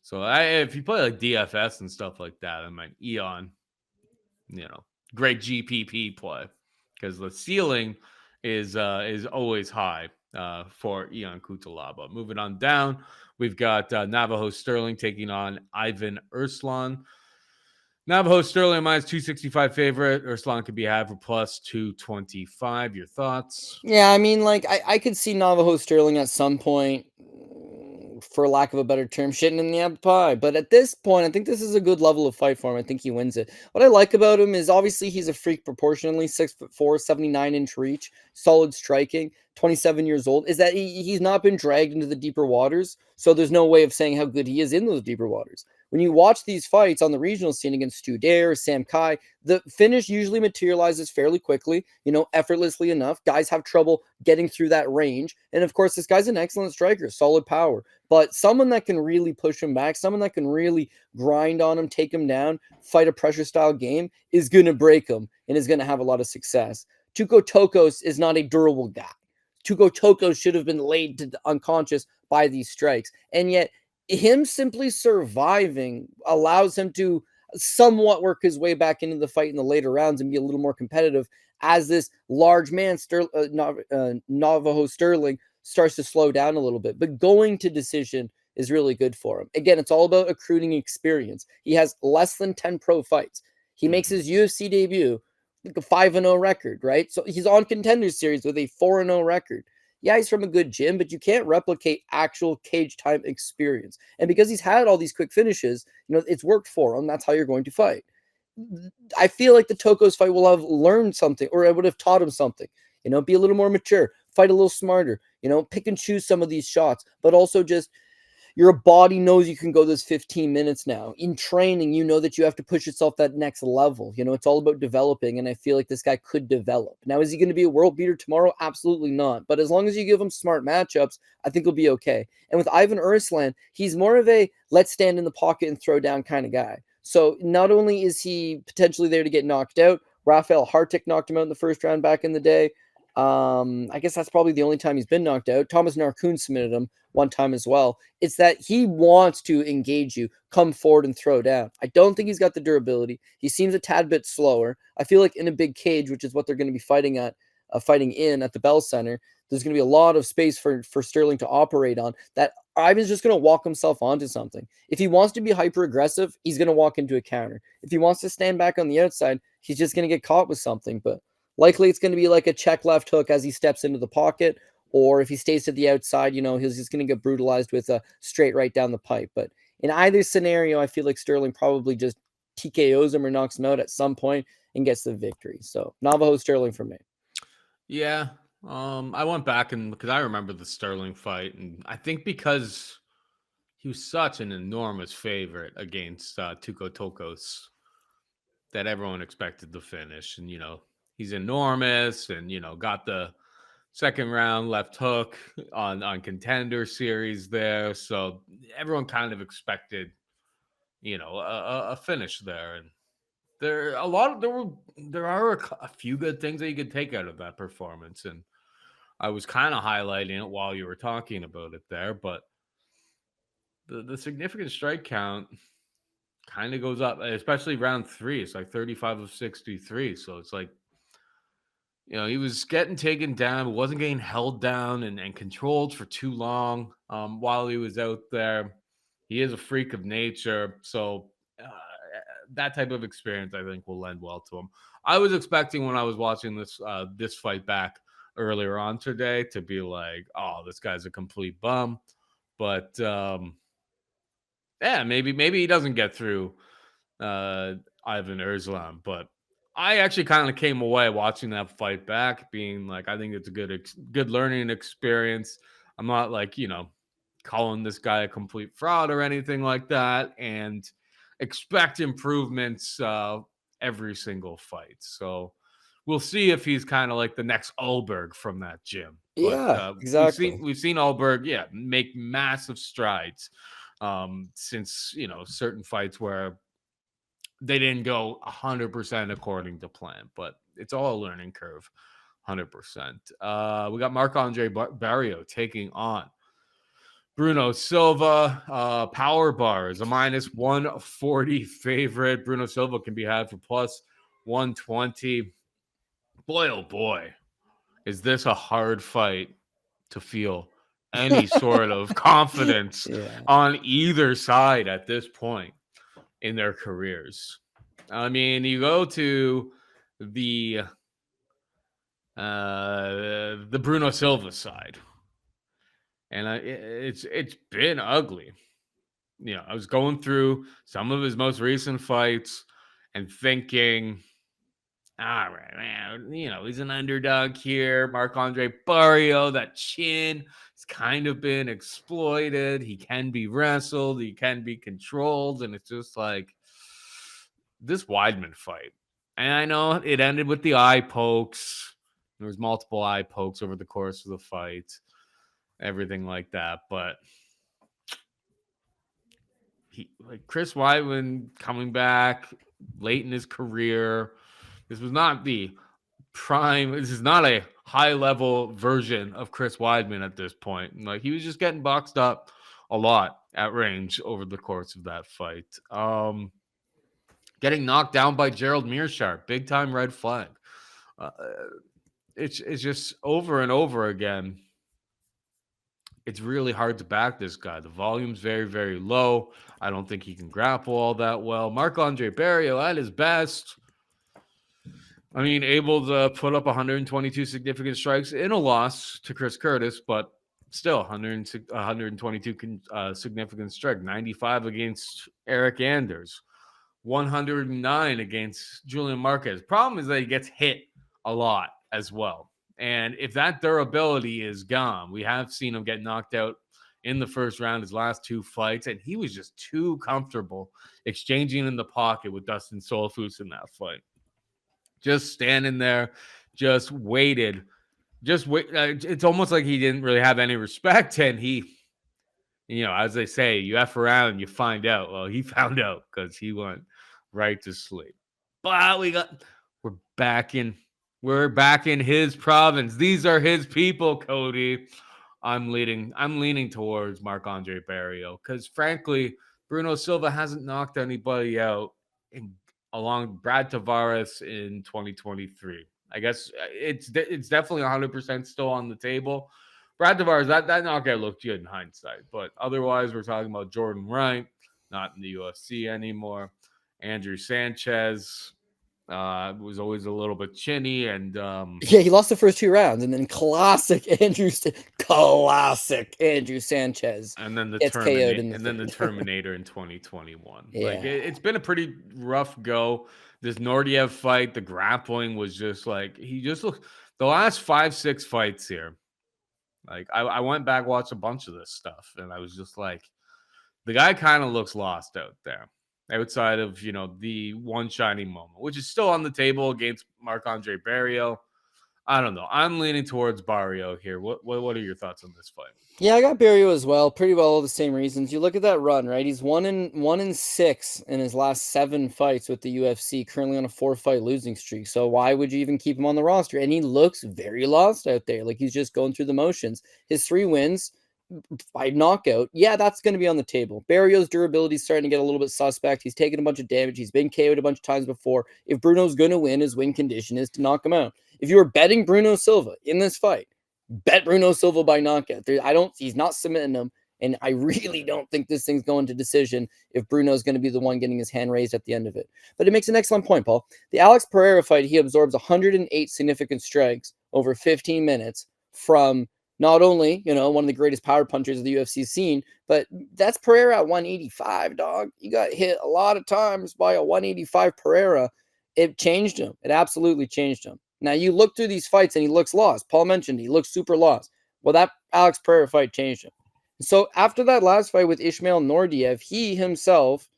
So if you play like DFS and stuff like that, I mean, Eon, great GPP play because the ceiling is always high for Eon Cutelaba. Moving on down, we've got Navajo Stirling taking on Ivan Erslan. Navajo Sterling minus 265 favorite. Erslan could be had for plus 225. Your thoughts? Yeah, I mean, like, I could see Navajo Sterling at some point, for lack of a better term, shitting in the apple pie. But at this point, I think this is a good level of fight for him. I think he wins it. What I like about him is obviously he's a freak proportionally, 6'4", 79-inch reach, solid striking, 27 years old. Is that he's not been dragged into the deeper waters, so there's no way of saying how good he is in those deeper waters. When you watch these fights on the regional scene against Stu Dare, Sam Kai, the finish usually materializes fairly quickly, effortlessly enough. Guys have trouble getting through that range. And of course, this guy's an excellent striker, solid power. But someone that can really push him back, someone that can really grind on him, take him down, fight a pressure style game is going to break him and is going to have a lot of success. Tuco Tokos is not a durable guy. Tuco Tokos should have been laid to unconscious by these strikes. And yet, him simply surviving allows him to somewhat work his way back into the fight in the later rounds and be a little more competitive as this large man, Navajo Sterling, starts to slow down a little bit. But going to decision is really good for him. Again, it's all about accruing experience. He has less than 10 pro fights. He makes his UFC debut, like a 5-0 record, right? So he's on Contender Series with a 4-0 record. Yeah, he's from a good gym, but you can't replicate actual cage time experience. And because he's had all these quick finishes, it's worked for him. That's how you're going to fight. I feel like the Tokos fight will have learned something, or it would have taught him something. Be a little more mature, fight a little smarter, pick and choose some of these shots, but also just your body knows you can go this 15 minutes now. In training, you know that you have to push yourself that next level. It's all about developing, and I feel like this guy could develop. Now, is he going to be a world beater tomorrow? Absolutely not. But as long as you give him smart matchups, I think he'll be okay. And with Ivan Erslan, he's more of a let's stand in the pocket and throw down kind of guy. So not only is he potentially there to get knocked out, Rafael Radtke knocked him out in the first round back in the day. I guess that's probably the only time he's been knocked out. Thomas Narkun submitted him one time as well. It's that he wants to engage you, come forward and throw down. I don't think he's got the durability. He seems a tad bit slower. I feel like in a big cage, which is what they're going to be fighting in at the Bell Center, there's going to be a lot of space for Sterling to operate on. That Ivan's just going to walk himself onto something. If he wants to be hyper aggressive, he's going to walk into a counter. If he wants to stand back on the outside, he's just going to get caught with something. But likely it's going to be like a check left hook as he steps into the pocket, or if he stays to the outside, he's just going to get brutalized with a straight right down the pipe. But in either scenario, I feel like Sterling probably just TKOs him or knocks him out at some point and gets the victory. So Navajo Sterling for me. Yeah. I went back because I remember the Sterling fight, and I think because he was such an enormous favorite against Tuco Tokos that everyone expected the finish. And, he's enormous and, got the second round left hook on Contender Series there. So everyone kind of expected, a finish there. And there are a few good things that you could take out of that performance. And I was kind of highlighting it while you were talking about it there, but the significant strike count kind of goes up, especially round 3. It's like 35 of 63. So it's like, he was getting taken down, wasn't getting held down and controlled for too long while he was out there. He is a freak of nature. So that type of experience, I think, will lend well to him. I was expecting when I was watching this fight back earlier on today to be like, oh, this guy's a complete bum. But yeah, maybe he doesn't get through Ivan Erslan. But I actually kind of came away watching that fight back being like, I think it's a good learning experience. I'm not like, calling this guy a complete fraud or anything like that, and expect improvements every single fight. So we'll see if he's kind of like the next Ulberg from that gym. Yeah, But exactly. we've seen Ulberg, make massive strides since certain fights where they didn't go 100% according to plan. But it's all a learning curve, 100%. We got Marc-André Barriault taking on Bruno Silva, power bar is a minus 140 favorite. Bruno Silva can be had for plus 120. Boy, oh boy, is this a hard fight to feel any sort of confidence on either side at this point in their careers. I mean, you go to the Bruno Silva side, and it's been ugly. You know, I was going through some of his most recent fights and thinking, all right, man, you know, he's an underdog here. Marc-André Barriault, that chin has kind of been exploited. He can be wrestled, he can be controlled, and it's just like this Weidman fight. And I know it ended with the eye pokes. There was multiple eye pokes over the course of the fight, everything like that. But Chris Weidman coming back late in his career. This was not the prime. This is not a high level version of Chris Weidman at this point. Like, he was just getting boxed up a lot at range over the course of that fight. Getting knocked down by Gerald Meerschaert, big time red flag. It's just over and over again. It's really hard to back this guy. The volume's very, very low. I don't think he can grapple all that well. Marc-André Barriault at his best. I mean, able to put up 122 significant strikes in a loss to Chris Curtis, but still 122 significant strike. 95 against Eric Anders. 109 against Julian Marquez. Problem is that he gets hit a lot as well. And if that durability is gone, we have seen him get knocked out in the first round, his last two fights, and he was just too comfortable exchanging in the pocket with Dustin Solfus in that fight. Just standing there, just waited. Just wait. It's almost like he didn't really have any respect, and he, you know, as they say, you F around, you find out. Well, he found out because he went right to sleep. But we're back in his province. These are his people, Cody. I'm leaning towards Marc-André Barriault because, frankly, Bruno Silva hasn't knocked anybody out along Brad Tavares in 2023. I guess it's definitely 100% still on the table. Brad Tavares, that knockout looked good in hindsight, but otherwise we're talking about Jordan Wright, not in the UFC anymore. Andrew Sanchez was always a little bit chinny, and yeah, he lost the first two rounds, and then classic Andrew Sanchez, and then the Terminator in 2021. Yeah. Like it's been a pretty rough go. This Nordiev fight, the grappling was just like he just looked. The last 5-6 fights here, like I went back, watched a bunch of this stuff, and I was just like, the guy kind of looks lost out there. Outside of, you know, the one shining moment, which is still on the table against Marc-André Barriault. I don't know. I'm leaning towards Barriault here. What are your thoughts on this fight? Yeah, I got Barriault as well. Pretty well all the same reasons. You look at that run, right? He's 1-6 in his last 7 fights with the UFC, currently on a 4-fight losing streak. So why would you even keep him on the roster? And he looks very lost out there. Like he's just going through the motions. His 3 wins by knockout, yeah, that's going to be on the table. Barriault's durability is starting to get a little bit suspect. He's taken a bunch of damage. He's been KO'd a bunch of times before. If Bruno's going to win, his win condition is to knock him out. If you were betting Bruno Silva in this fight, bet Bruno Silva by knockout. He's not submitting him, and I really don't think this thing's going to decision if Bruno's going to be the one getting his hand raised at the end of it. But it makes an excellent point, Paul. The Alex Pereira fight, he absorbs 108 significant strikes over 15 minutes from not only, you know, one of the greatest power punchers of the UFC scene, but that's Pereira at 185, dog. You got hit a lot of times by a 185 Pereira. It changed him. It absolutely changed him. Now, you look through these fights and he looks lost. Paul mentioned he looks super lost. Well, that Alex Pereira fight changed him. So after that last fight with Ismail Nordiev, he himself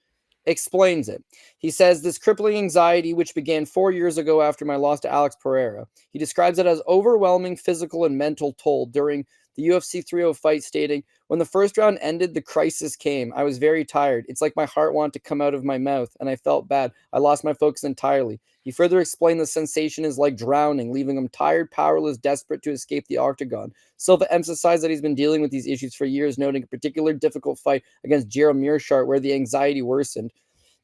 explains it. He says, this crippling anxiety, which began 4 years ago after my loss to Alex Pereira, he describes it as overwhelming physical and mental toll during the UFC 30 fight, stating, "When the first round ended, the crisis came. I was very tired. It's like my heart wanted to come out of my mouth, and I felt bad. I lost my focus entirely." He further explained the sensation is like drowning, leaving him tired, powerless, desperate to escape the octagon. Silva emphasized that he's been dealing with these issues for years, noting a particular difficult fight against Gerald Meerschaert where the anxiety worsened.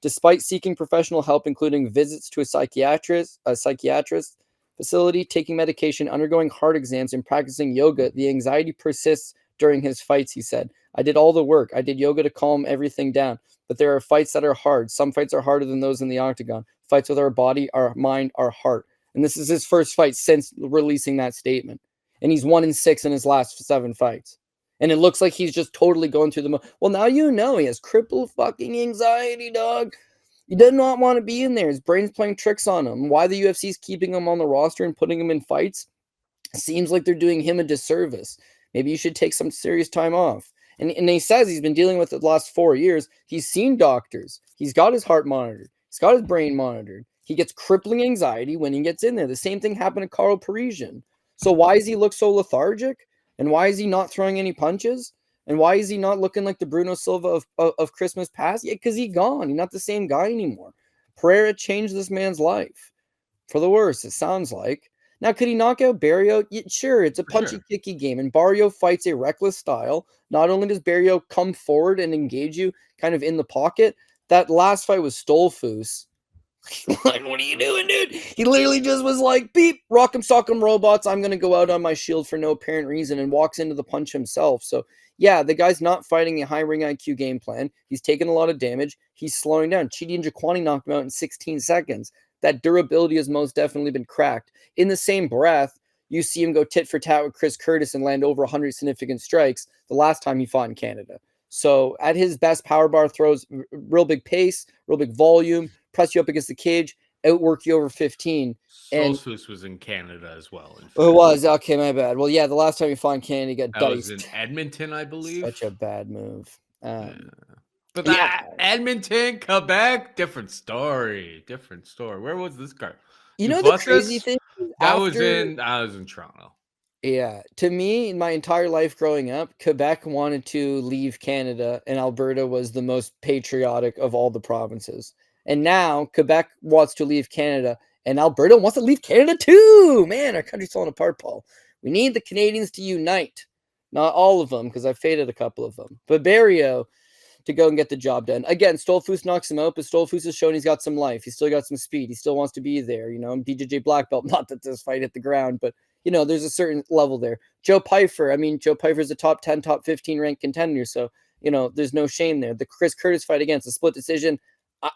Despite seeking professional help, including visits to a psychiatrist facility, taking medication, undergoing heart exams, and practicing yoga, the anxiety persists during his fights, he said. "I did all the work. I did yoga to calm everything down. But there are fights that are hard. Some fights are harder than those in the octagon. Fights with our body, our mind, our heart." And this is his first fight since releasing that statement. And he's 1-6 in his last 7 fights. And it looks like he's just totally going through the well, now you know he has crippled fucking anxiety, dog. He does not want to be in there. His brain's playing tricks on him. Why the UFC is keeping him on the roster and putting him in fights seems like they're doing him a disservice. Maybe you should take some serious time off. And he says he's been dealing with it the last 4 years. He's seen doctors. He's got his heart monitored. He's got his brain monitored. He gets crippling anxiety when he gets in there. The same thing happened to Carl Parisian. So why does he look so lethargic? And why is he not throwing any punches? And why is he not looking like the Bruno Silva of Christmas past? Yeah, because he's gone. He's not the same guy anymore. Pereira changed this man's life. For the worse, it sounds like. Now, could he knock out Barriault? Yeah, sure, it's a punchy, kicky game, and Barriault fights a reckless style. Not only does Barriault come forward and engage you kind of in the pocket, that last fight was Stolfus. Like, what are you doing, dude? He literally just was like, beep, rock'em sock'em robots, I'm going to go out on my shield for no apparent reason, and walks into the punch himself. So, yeah, the guy's not fighting a high ring IQ game plan. He's taking a lot of damage. He's slowing down. Chidi and Jaquani knocked him out in 16 seconds. That durability has most definitely been cracked. In the same breath, you see him go tit for tat with Chris Curtis and land over 100 significant strikes the last time he fought in Canada. So at his best, power bar throws, real big pace, real big volume, press you up against the cage, outwork you over 15. Stolfus was in Canada as well. It was. Okay, my bad. Well, yeah, the last time he fought in Canada, he got that diced. was in Edmonton, I believe. Such a bad move. But Edmonton, Quebec, different story. Where was this card? You know the crazy thing? I was in Toronto. Yeah. To me, in my entire life growing up, Quebec wanted to leave Canada, and Alberta was the most patriotic of all the provinces. And now Quebec wants to leave Canada, and Alberta wants to leave Canada too. Man, our country's falling apart, Paul. We need the Canadians to unite. Not all of them, because I faded a couple of them. But Barriault to go and get the job done. Again, Stolfus knocks him out, but Stolfus has shown he's got some life. He's still got some speed. He still wants to be there. You know, BJJ black belt. Not that this fight hit the ground, but you know, there's a certain level there. Joe Pyfer. I mean, Joe Pyfer's a top 10, top 15 ranked contender. So, you know, there's no shame there. The Chris Curtis fight against a split decision.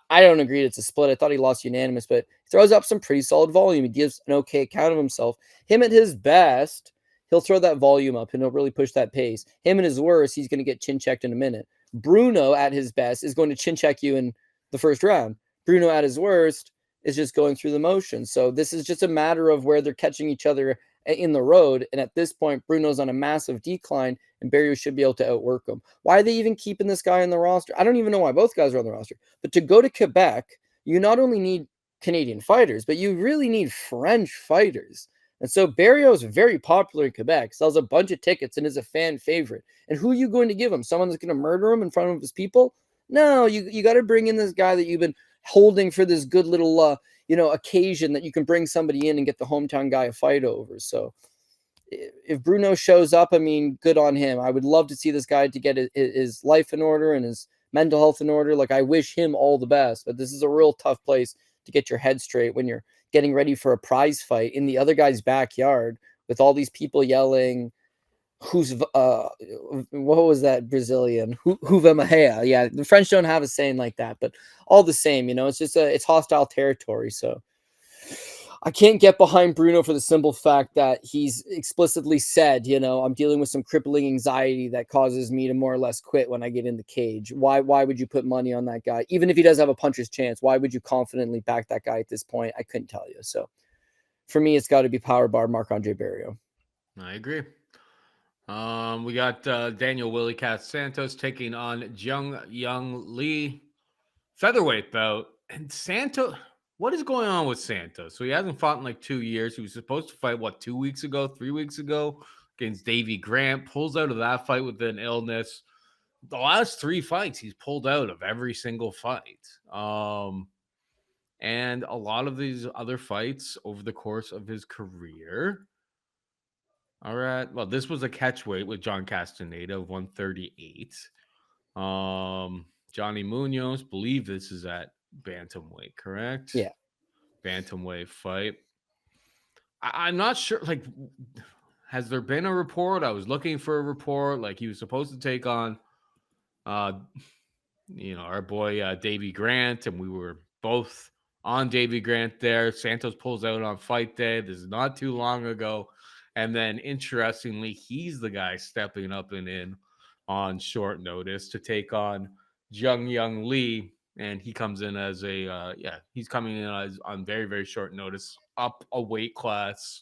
I don't agree it's a split. I thought he lost unanimous, but he throws up some pretty solid volume. He gives an okay account of himself. Him at his best, he'll throw that volume up and he'll really push that pace. Him at his worst, he's going to get chin checked in a minute. Bruno at his best is going to chin check you in the first round. Bruno at his worst is just going through the motions. So this is just a matter of where they're catching each other in the road. And at this point, Bruno's on a massive decline and Barriault should be able to outwork him. Why are they even keeping this guy on the roster? I don't even know why both guys are on the roster. But to go to Quebec, you not only need Canadian fighters, but you really need French fighters. And so Barriault is very popular in Quebec, sells a bunch of tickets, and is a fan favorite. And who are you going to give him? Someone that's going to murder him in front of his people? No, you got to bring in this guy that you've been holding for this good little occasion that you can bring somebody in and get the hometown guy a fight over. So if Bruno shows up, I mean, good on him. I would love to see this guy to get his life in order and his mental health in order. Like, I wish him all the best, but this is a real tough place to get your head straight when you're getting ready for a prize fight in the other guy's backyard with all these people yelling, who's what was that Brazilian? Huva Mahea. Yeah, the French don't have a saying like that, but all the same, you know, it's just it's hostile territory. So I can't get behind Bruno for the simple fact that he's explicitly said, you know, I'm dealing with some crippling anxiety that causes me to more or less quit when I get in the cage. Why would you put money on that guy? Even if he does have a puncher's chance, why would you confidently back that guy at this point? I couldn't tell you. So for me, it's got to be power bar Marc-André Barriault. I agree. We got Daniel Willie Cat Santos taking on Jung Young Lee. Featherweight bout. And Santos, what is going on with Santos? So he hasn't fought in like 2 years. He was supposed to fight, 2 weeks ago, 3 weeks ago against Davy Grant, pulls out of that fight with an illness. The last 3 fights, he's pulled out of every single fight. And a lot of these other fights over the course of his career. All right. Well, this was a catch weight with John Castaneda of 138. Johnny Munoz, believe this is at bantamweight, correct? Yeah. Bantamweight fight. I'm not sure. Like, has there been a report? I was looking for a report. Like, he was supposed to take on, our boy Davy Grant, and we were both on Davy Grant there. Santos pulls out on fight day. This is not too long ago. And then, interestingly, he's the guy stepping up and in on short notice to take on Young Lee. And he comes in as he's coming in on very, very short notice, up a weight class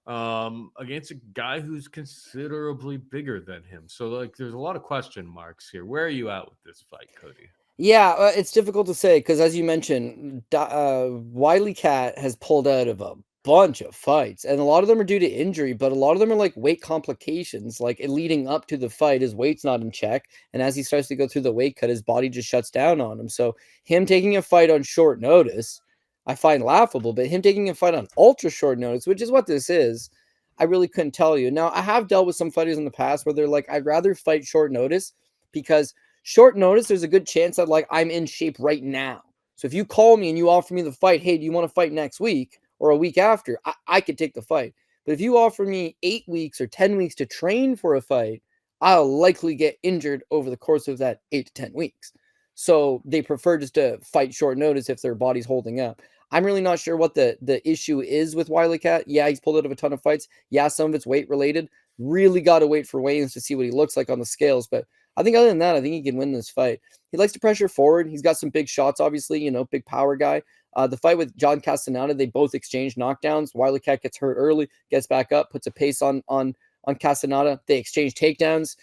against a guy who's considerably bigger than him. So, like, there's a lot of question marks here. Where are you at with this fight, Cody? Yeah, it's difficult to say because, as you mentioned, Wiley Cat has pulled out of a bunch of fights, and a lot of them are due to injury, but a lot of them are like weight complications. Like leading up to the fight, his weight's not in check, and as he starts to go through the weight cut, his body just shuts down on him. So him taking a fight on short notice, I find laughable, but him taking a fight on ultra short notice, which is what this is, I really couldn't tell you. Now, I have dealt with some fighters in the past where they're like, I'd rather fight short notice because short notice, there's a good chance that like I'm in shape right now. So if you call me and you offer me the fight, hey, do you want to fight next week or a week after? I could take the fight. But if you offer me 8 weeks or 10 weeks to train for a fight, I'll likely get injured over the course of that 8 to 10 weeks. So they prefer just to fight short notice if their body's holding up. I'm really not sure what the issue is with Wiley Cat. Yeah, he's pulled out of a ton of fights. Yeah, some of it's weight related. Really got to wait for weigh-ins to see what he looks like on the scales. But I think other than that, I think he can win this fight. He likes to pressure forward. He's got some big shots, obviously, big power guy. The fight with John Castaneda, they both exchange knockdowns. Wiley Cat gets hurt early, gets back up, puts a pace on Castaneda. They exchange takedowns.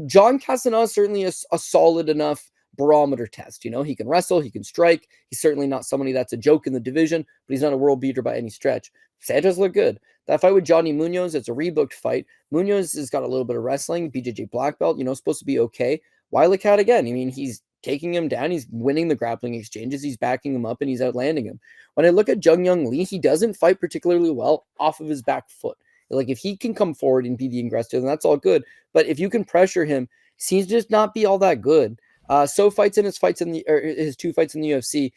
John Castaneda is certainly a solid enough barometer test. He can wrestle, he can strike. He's certainly not somebody that's a joke in the division, but he's not a world beater by any stretch. Santos look good. That fight with Johnny Munoz, it's a rebooked fight. Munoz has got a little bit of wrestling, BJJ black belt, supposed to be okay. Wiley Cat again, he's taking him down. He's winning the grappling exchanges. He's backing him up and he's outlanding him. When I look at Young Lee, he doesn't fight particularly well off of his back foot. Like if he can come forward and be the aggressor, then that's all good. But if you can pressure him, he seems to just not be all that good. So fights in his 2 fights in the UFC.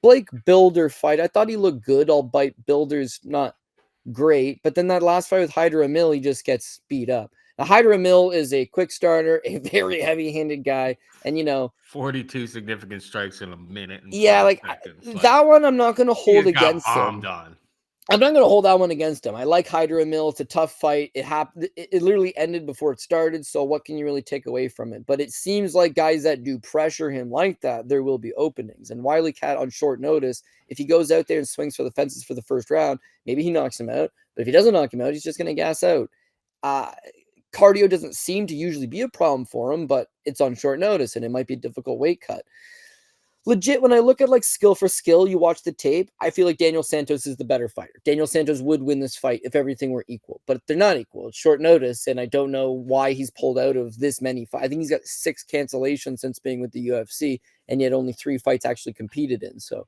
Blake Builder fight, I thought he looked good, albeit Builder's not great. But then that last fight with Hyder Mill, he just gets beat up. Now, Hyder Mill is a quick starter, a very heavy-handed guy, and 42 significant strikes in a minute. And seconds. That one I'm not going to hold against him. I'm not going to hold that one against him. I like Hyder Mill. It's a tough fight. It happened. It literally ended before it started. So what can you really take away from it? But it seems like guys that do pressure him like that, there will be openings. And Wiley Cat on short notice, if he goes out there and swings for the fences for the first round, maybe he knocks him out. But if he doesn't knock him out, he's just going to gas out. Cardio doesn't seem to usually be a problem for him, but it's on short notice and it might be a difficult weight cut. Legit, when I look at like skill for skill, you watch the tape, I feel like Daniel Santos is the better fighter. Daniel Santos would win this fight if everything were equal, but they're not equal. It's short notice, and I don't know why he's pulled out of this many fights. I think he's got 6 cancellations since being with the UFC, and yet only 3 fights actually competed in. So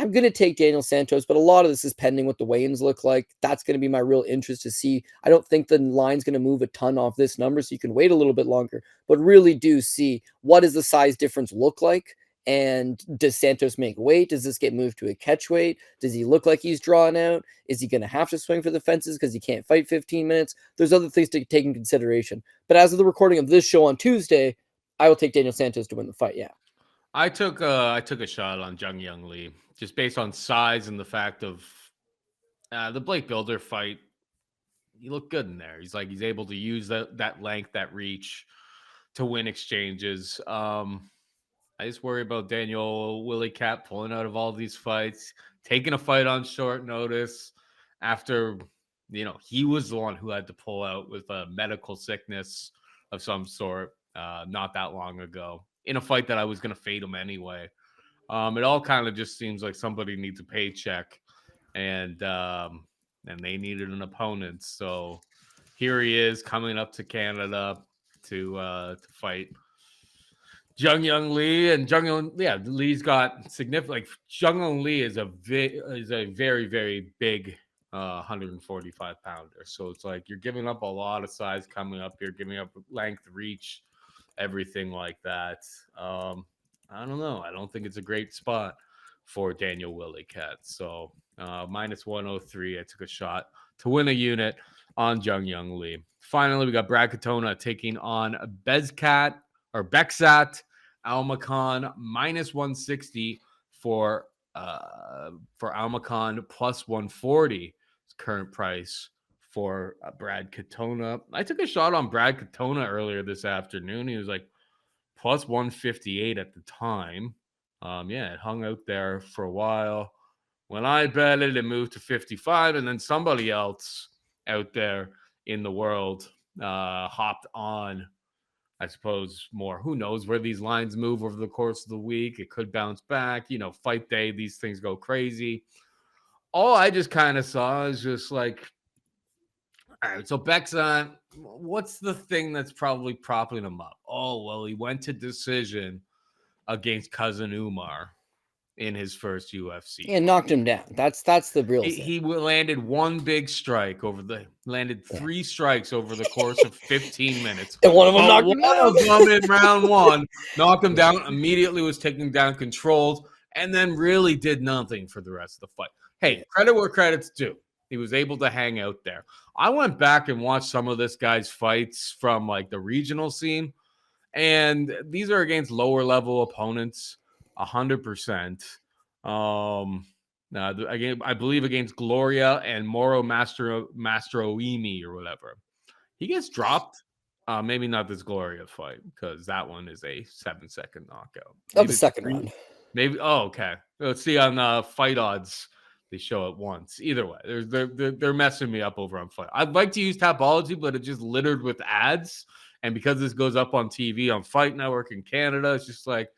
I'm going to take Daniel Santos, but a lot of this is pending what the weigh-ins look like. That's going to be my real interest to see. I don't think the line's going to move a ton off this number, so you can wait a little bit longer, but really do see what does the size difference look like, and does Santos make weight? Does this get moved to a catch weight? Does he look like he's drawn out? Is he going to have to swing for the fences because he can't fight 15 minutes? There's other things to take in consideration. But as of the recording of this show on Tuesday, I will take Daniel Santos to win the fight, yeah. I took a shot on Young Lee just based on size and the fact of the Blake Builder fight. He looked good in there. He's able to use that length, that reach to win exchanges. I just worry about Daniel Willie Cat pulling out of all these fights, taking a fight on short notice after, he was the one who had to pull out with a medical sickness of some sort not that long ago in a fight that I was going to fade him anyway. It all kind of just seems like somebody needs a paycheck and they needed an opponent. So here he is coming up to Canada to fight Jung Young Lee, and Lee's got significant. Like Jung Young Lee is a very very big 145 pounder. So it's like you're giving up a lot of size coming up here, giving up length, reach, everything like that. I don't know. I don't think it's a great spot for Daniel Willycat. So minus 103. I took a shot to win a unit on Jung Young Lee. Finally, we got Brad Katona taking on Beksat Almacan minus 160 for Almacan plus 140 current price for Brad Katona. I took a shot on Brad Katona earlier this afternoon. He was like plus 158 at the time. It hung out there for a while. When I bet it, it moved to 55, and then somebody else out there in the world hopped on, I suppose, more. Who knows where these lines move over the course of the week? It could bounce back. Fight day, these things go crazy. All I just kind of saw is just like, all right, so Beksat, what's the thing that's probably propping him up? Oh, well, he went to decision against Cousin Umar in his first UFC. And knocked him down. That's the real thing. He landed one big strike landed 3 strikes over the course of 15 minutes. And one of them knocked him down. One of them in round 1 knocked him down, immediately was taking down controls, and then really did nothing for the rest of the fight. Hey, credit where credit's due. He was able to hang out there. I went back and watched some of this guy's fights from like the regional scene, and these are against lower level opponents, 100%. Again, I believe against Gloria and Moro Mastroimi or whatever. He gets dropped. Maybe not this Gloria fight because that one is a 7-second knockout. Of the second round. Maybe. Oh, okay. Let's see on fight odds. They show it once. Either way, they're messing me up over on fight. I'd like to use Tapology, but it's just littered with ads. And because this goes up on TV on Fight Network in Canada, it's just like,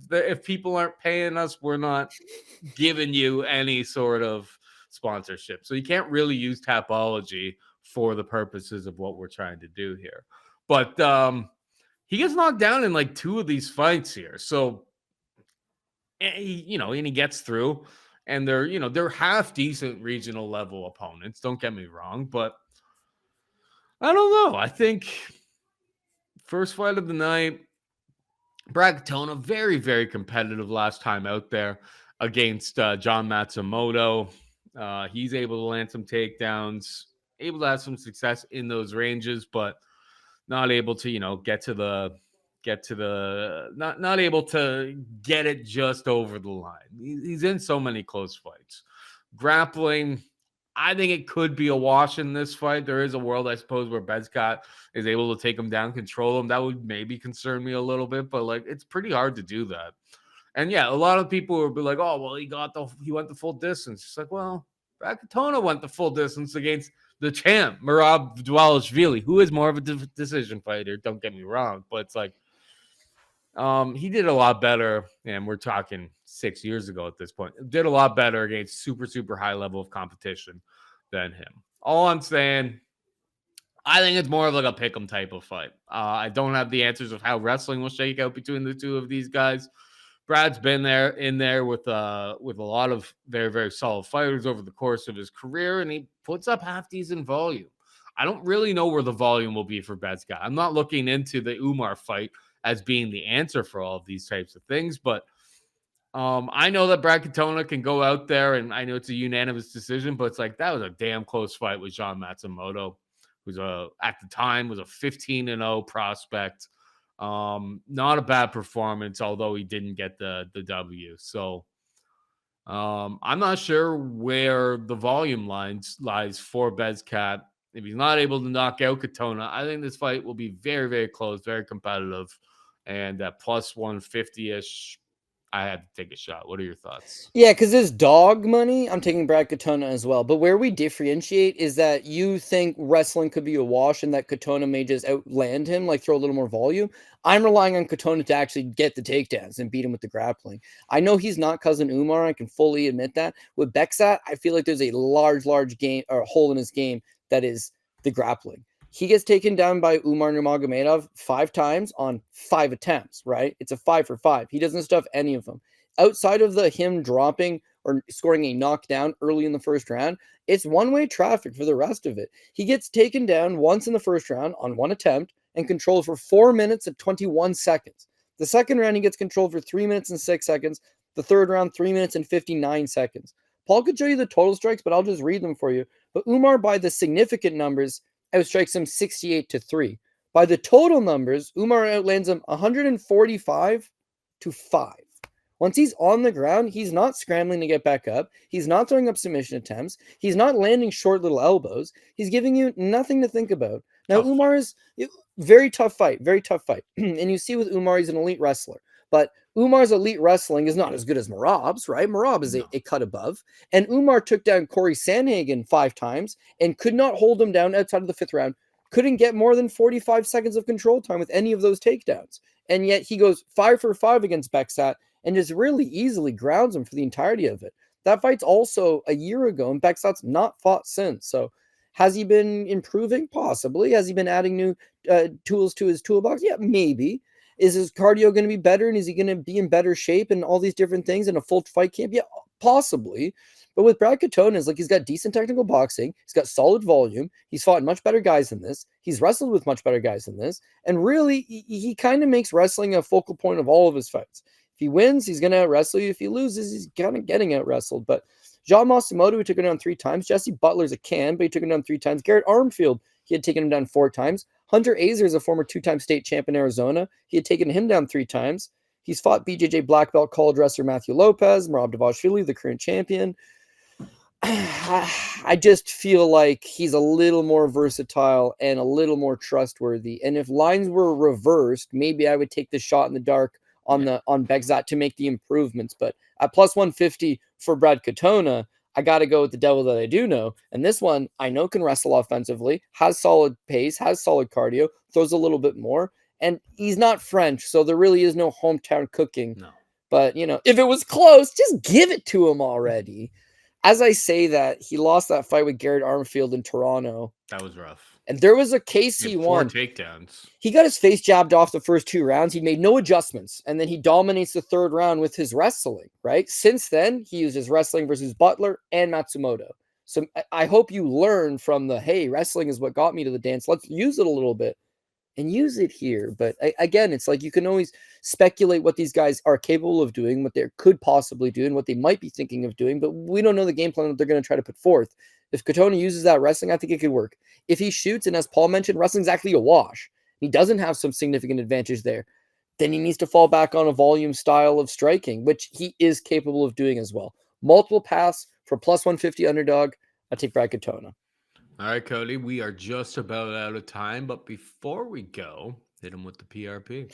if people aren't paying us, we're not giving you any sort of sponsorship. So you can't really use Tapology for the purposes of what we're trying to do here. But he gets knocked down in like 2 of these fights here. So, and he gets through. And they're half decent regional level opponents. Don't get me wrong, but I don't know. I think first fight of the night, Brad Katona, very, very competitive last time out there against John Matsumoto. He's able to land some takedowns, able to have some success in those ranges, but not able to, not able to get it just over the line. He's in so many close fights. Grappling, I think it could be a wash in this fight. There is a world, I suppose, where Beksat is able to take him down, control him. That would maybe concern me a little bit, but like it's pretty hard to do that. And yeah, a lot of people would be like, "Oh, well, he went the full distance." It's like, well, Brad Katona went the full distance against the champ, Merab Dvalishvili, who is more of a decision fighter. Don't get me wrong, but it's like he did a lot better, and we're talking 6 years ago at this point. Did a lot better against super, super high level of competition than him. All I'm saying, I think it's more of like a pick'em type of fight. I don't have the answers of how wrestling will shake out between the 2 of these guys. Brad's been in there with a lot of very, very solid fighters over the course of his career, and he puts up half decent volume. I don't really know where the volume will be for Beksat. I'm not looking into the Umar fight as being the answer for all of these types of things, but I know that Brad Katona can go out there, and I know it's a unanimous decision, but it's like that was a damn close fight with John Matsumoto, who's at the time was a 15-0 prospect. Not a bad performance, although he didn't get the W. So I'm not sure where the volume lies for Beksat. If he's not able to knock out Katona, I think this fight will be very, very close, very competitive. And at plus 150-ish, I had to take a shot. What are your thoughts? Yeah, because there's dog money. I'm taking Brad Katona as well. But where we differentiate is that you think wrestling could be a wash and that Katona may just outland him, like throw a little more volume. I'm relying on Katona to actually get the takedowns and beat him with the grappling. I know he's not Cousin Umar. I can fully admit that. With Beksat, I feel like there's a large game or hole in his game that is the grappling. He gets taken down by Umar Nurmagomedov 5 times on 5 attempts, right? It's a 5 for 5. He doesn't stuff any of them. Outside of him dropping or scoring a knockdown early in the first round, it's one-way traffic for the rest of it. He gets taken down once in the first round on 1 attempt and controlled for 4 minutes and 21 seconds. The second round, he gets controlled for 3 minutes and 6 seconds. The third round, 3 minutes and 59 seconds. Paul could show you the total strikes, but I'll just read them for you. But Umar, by the significant numbers, outstrikes him 68-3. By the total numbers, Umar outlands him 145-5. Once he's on the ground, he's not scrambling to get back up. He's not throwing up submission attempts. He's not landing short little elbows. He's giving you nothing to think about. Now, Umar is very tough fight. And you see with Umar, he's an elite wrestler. But Umar's elite wrestling is not as good as Merab's, right? Merab is a cut above. And Umar took down Corey Sandhagen 5 times and could not hold him down outside of the 5th round. Couldn't get more than 45 seconds of control time with any of those takedowns. And yet he goes 5 for 5 against Beksat and just really easily grounds him for the entirety of it. That fight's also a year ago, and Beksat's not fought since. So has he been improving? Possibly. Has he been adding new tools to his toolbox? Yeah, maybe. Is his cardio going to be better, and is he going to be in better shape and all these different things in a full fight camp? Yeah, possibly. But with Brad Katona, it's like he's got decent technical boxing. He's got solid volume. He's fought much better guys than this. He's wrestled with much better guys than this. And really, he kind of makes wrestling a focal point of all of his fights. If he wins, he's going to out-wrestle you. If he loses, he's kind of getting out-wrestled. But Jean Matsumoto, he took him down 3 times. Jesse Butler's a can, but he took him down 3 times. Garrett Armfield, he had taken him down 4 times. Hunter Azer is a former 2-time state champ in Arizona. He had taken him down 3 times. He's fought BJJ black belt college wrestler Matthew Lopez, Merab Dvalishvili, the current champion. I just feel like he's a little more versatile and a little more trustworthy. And if lines were reversed, maybe I would take the shot in the dark on Beksat to make the improvements. But at plus 150 for Brad Katona, I got to go with the devil that I do know. And this one, I know can wrestle offensively, has solid pace, has solid cardio, throws a little bit more. And he's not French, so there really is no hometown cooking. No. But, if it was close, just give it to him already. As I say that, he lost that fight with Garrett Armfield in Toronto. That was rough. And there was a case he won. 4 takedowns. He got his face jabbed off the first 2 rounds. He made no adjustments. And then he dominates the 3rd round with his wrestling, right? Since then, he used his wrestling versus Butler and Matsumoto. So I hope you learn from hey, wrestling is what got me to the dance. Let's use it a little bit and use it here. But again, it's like you can always speculate what these guys are capable of doing, what they could possibly do, and what they might be thinking of doing. But we don't know the game plan that they're going to try to put forth. If Katona uses that wrestling, I think it could work. If he shoots, and as Paul mentioned, wrestling's actually a wash. He doesn't have some significant advantage there. Then he needs to fall back on a volume style of striking, which he is capable of doing as well. Multiple paths for plus 150 underdog. I take Brad Katona. All right, Cody, we are just about out of time. But before we go, hit him with the PRP.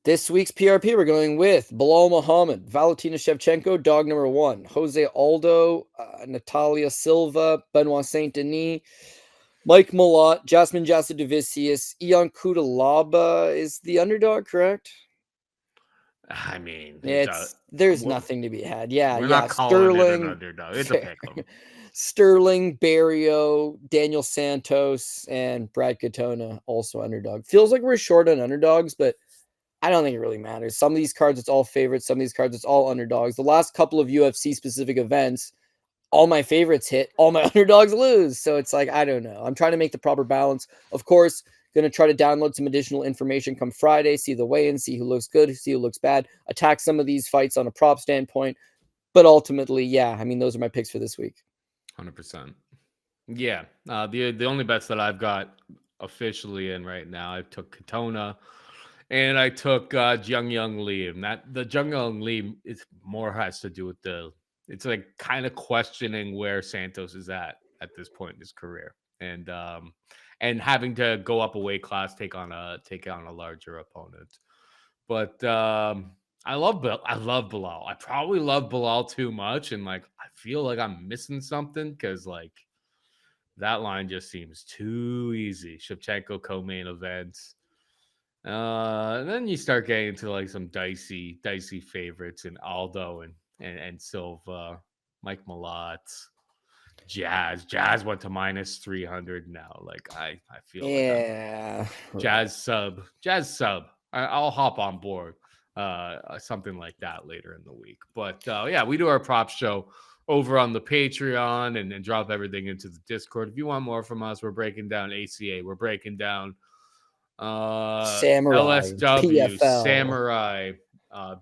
This week's PRP, we're going with Belal Muhammad, Valentina Shevchenko, dog number 1, Jose Aldo, Natalia Silva, Benoit Saint-Denis, Mike Malott, Jasmine Jasudavicius, Ion Cutelaba is the underdog, correct? I mean, there's nothing to be had. Yeah, we're not calling Sterling, it an underdog. It's a pick'em. Sterling, Barriault, Daniel Santos, and Brad Katona also underdog. Feels like we're short on underdogs, but I don't think it really matters. Some of these cards, it's all favorites. Some of these cards, it's all underdogs. The last couple of UFC-specific events, all my favorites hit, all my underdogs lose. So it's like, I don't know. I'm trying to make the proper balance. Of course, going to try to download some additional information come Friday, see the weigh-in, see who looks good, see who looks bad, attack some of these fights on a prop standpoint. But ultimately, yeah, I mean, those are my picks for this week. 100%. Yeah. The only bets that I've got officially in right now, I took Katona and I took Jung Young Lee. And the Jung Young Lee has to do with it's like kind of questioning where Santos is at this point in his career. And having to go up a weight class, take on a larger opponent. But I love Belal. I probably love Belal too much, and I feel like I'm missing something because that line just seems too easy. Shevchenko co-main events. And then you start getting into some dicey favorites in Aldo and Silva, Mike Malott. Jazz went to minus 300 now. Like I feel like Yeah. Jazz sub. I'll hop on board. Something like that later in the week. But yeah, we do our prop show over on the Patreon and drop everything into the Discord. If you want more from us, we're breaking down ACA. We're breaking down Samurai, LSW, PFL. Samurai.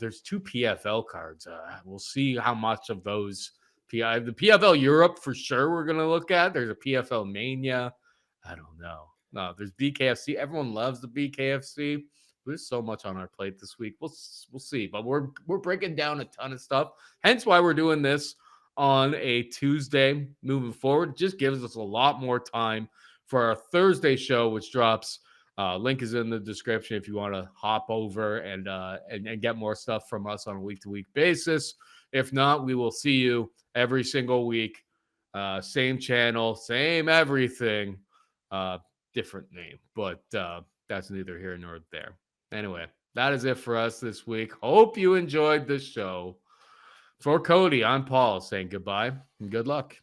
There's 2 PFL cards. We'll see how much of those the PFL Europe for sure we're gonna look at. There's a PFL Mania. I don't know. No, there's BKFC. Everyone loves the BKFC. There's so much on our plate this week. We'll see, but we're breaking down a ton of stuff. Hence why we're doing this on a Tuesday moving forward. It just gives us a lot more time for our Thursday show, which drops. Link is in the description if you want to hop over and get more stuff from us on a week-to-week basis. If not, we will see you every single week. Same channel, same everything. Different name, but that's neither here nor there. Anyway, that is it for us this week. Hope you enjoyed the show. For Cody, I'm Paul saying goodbye and good luck.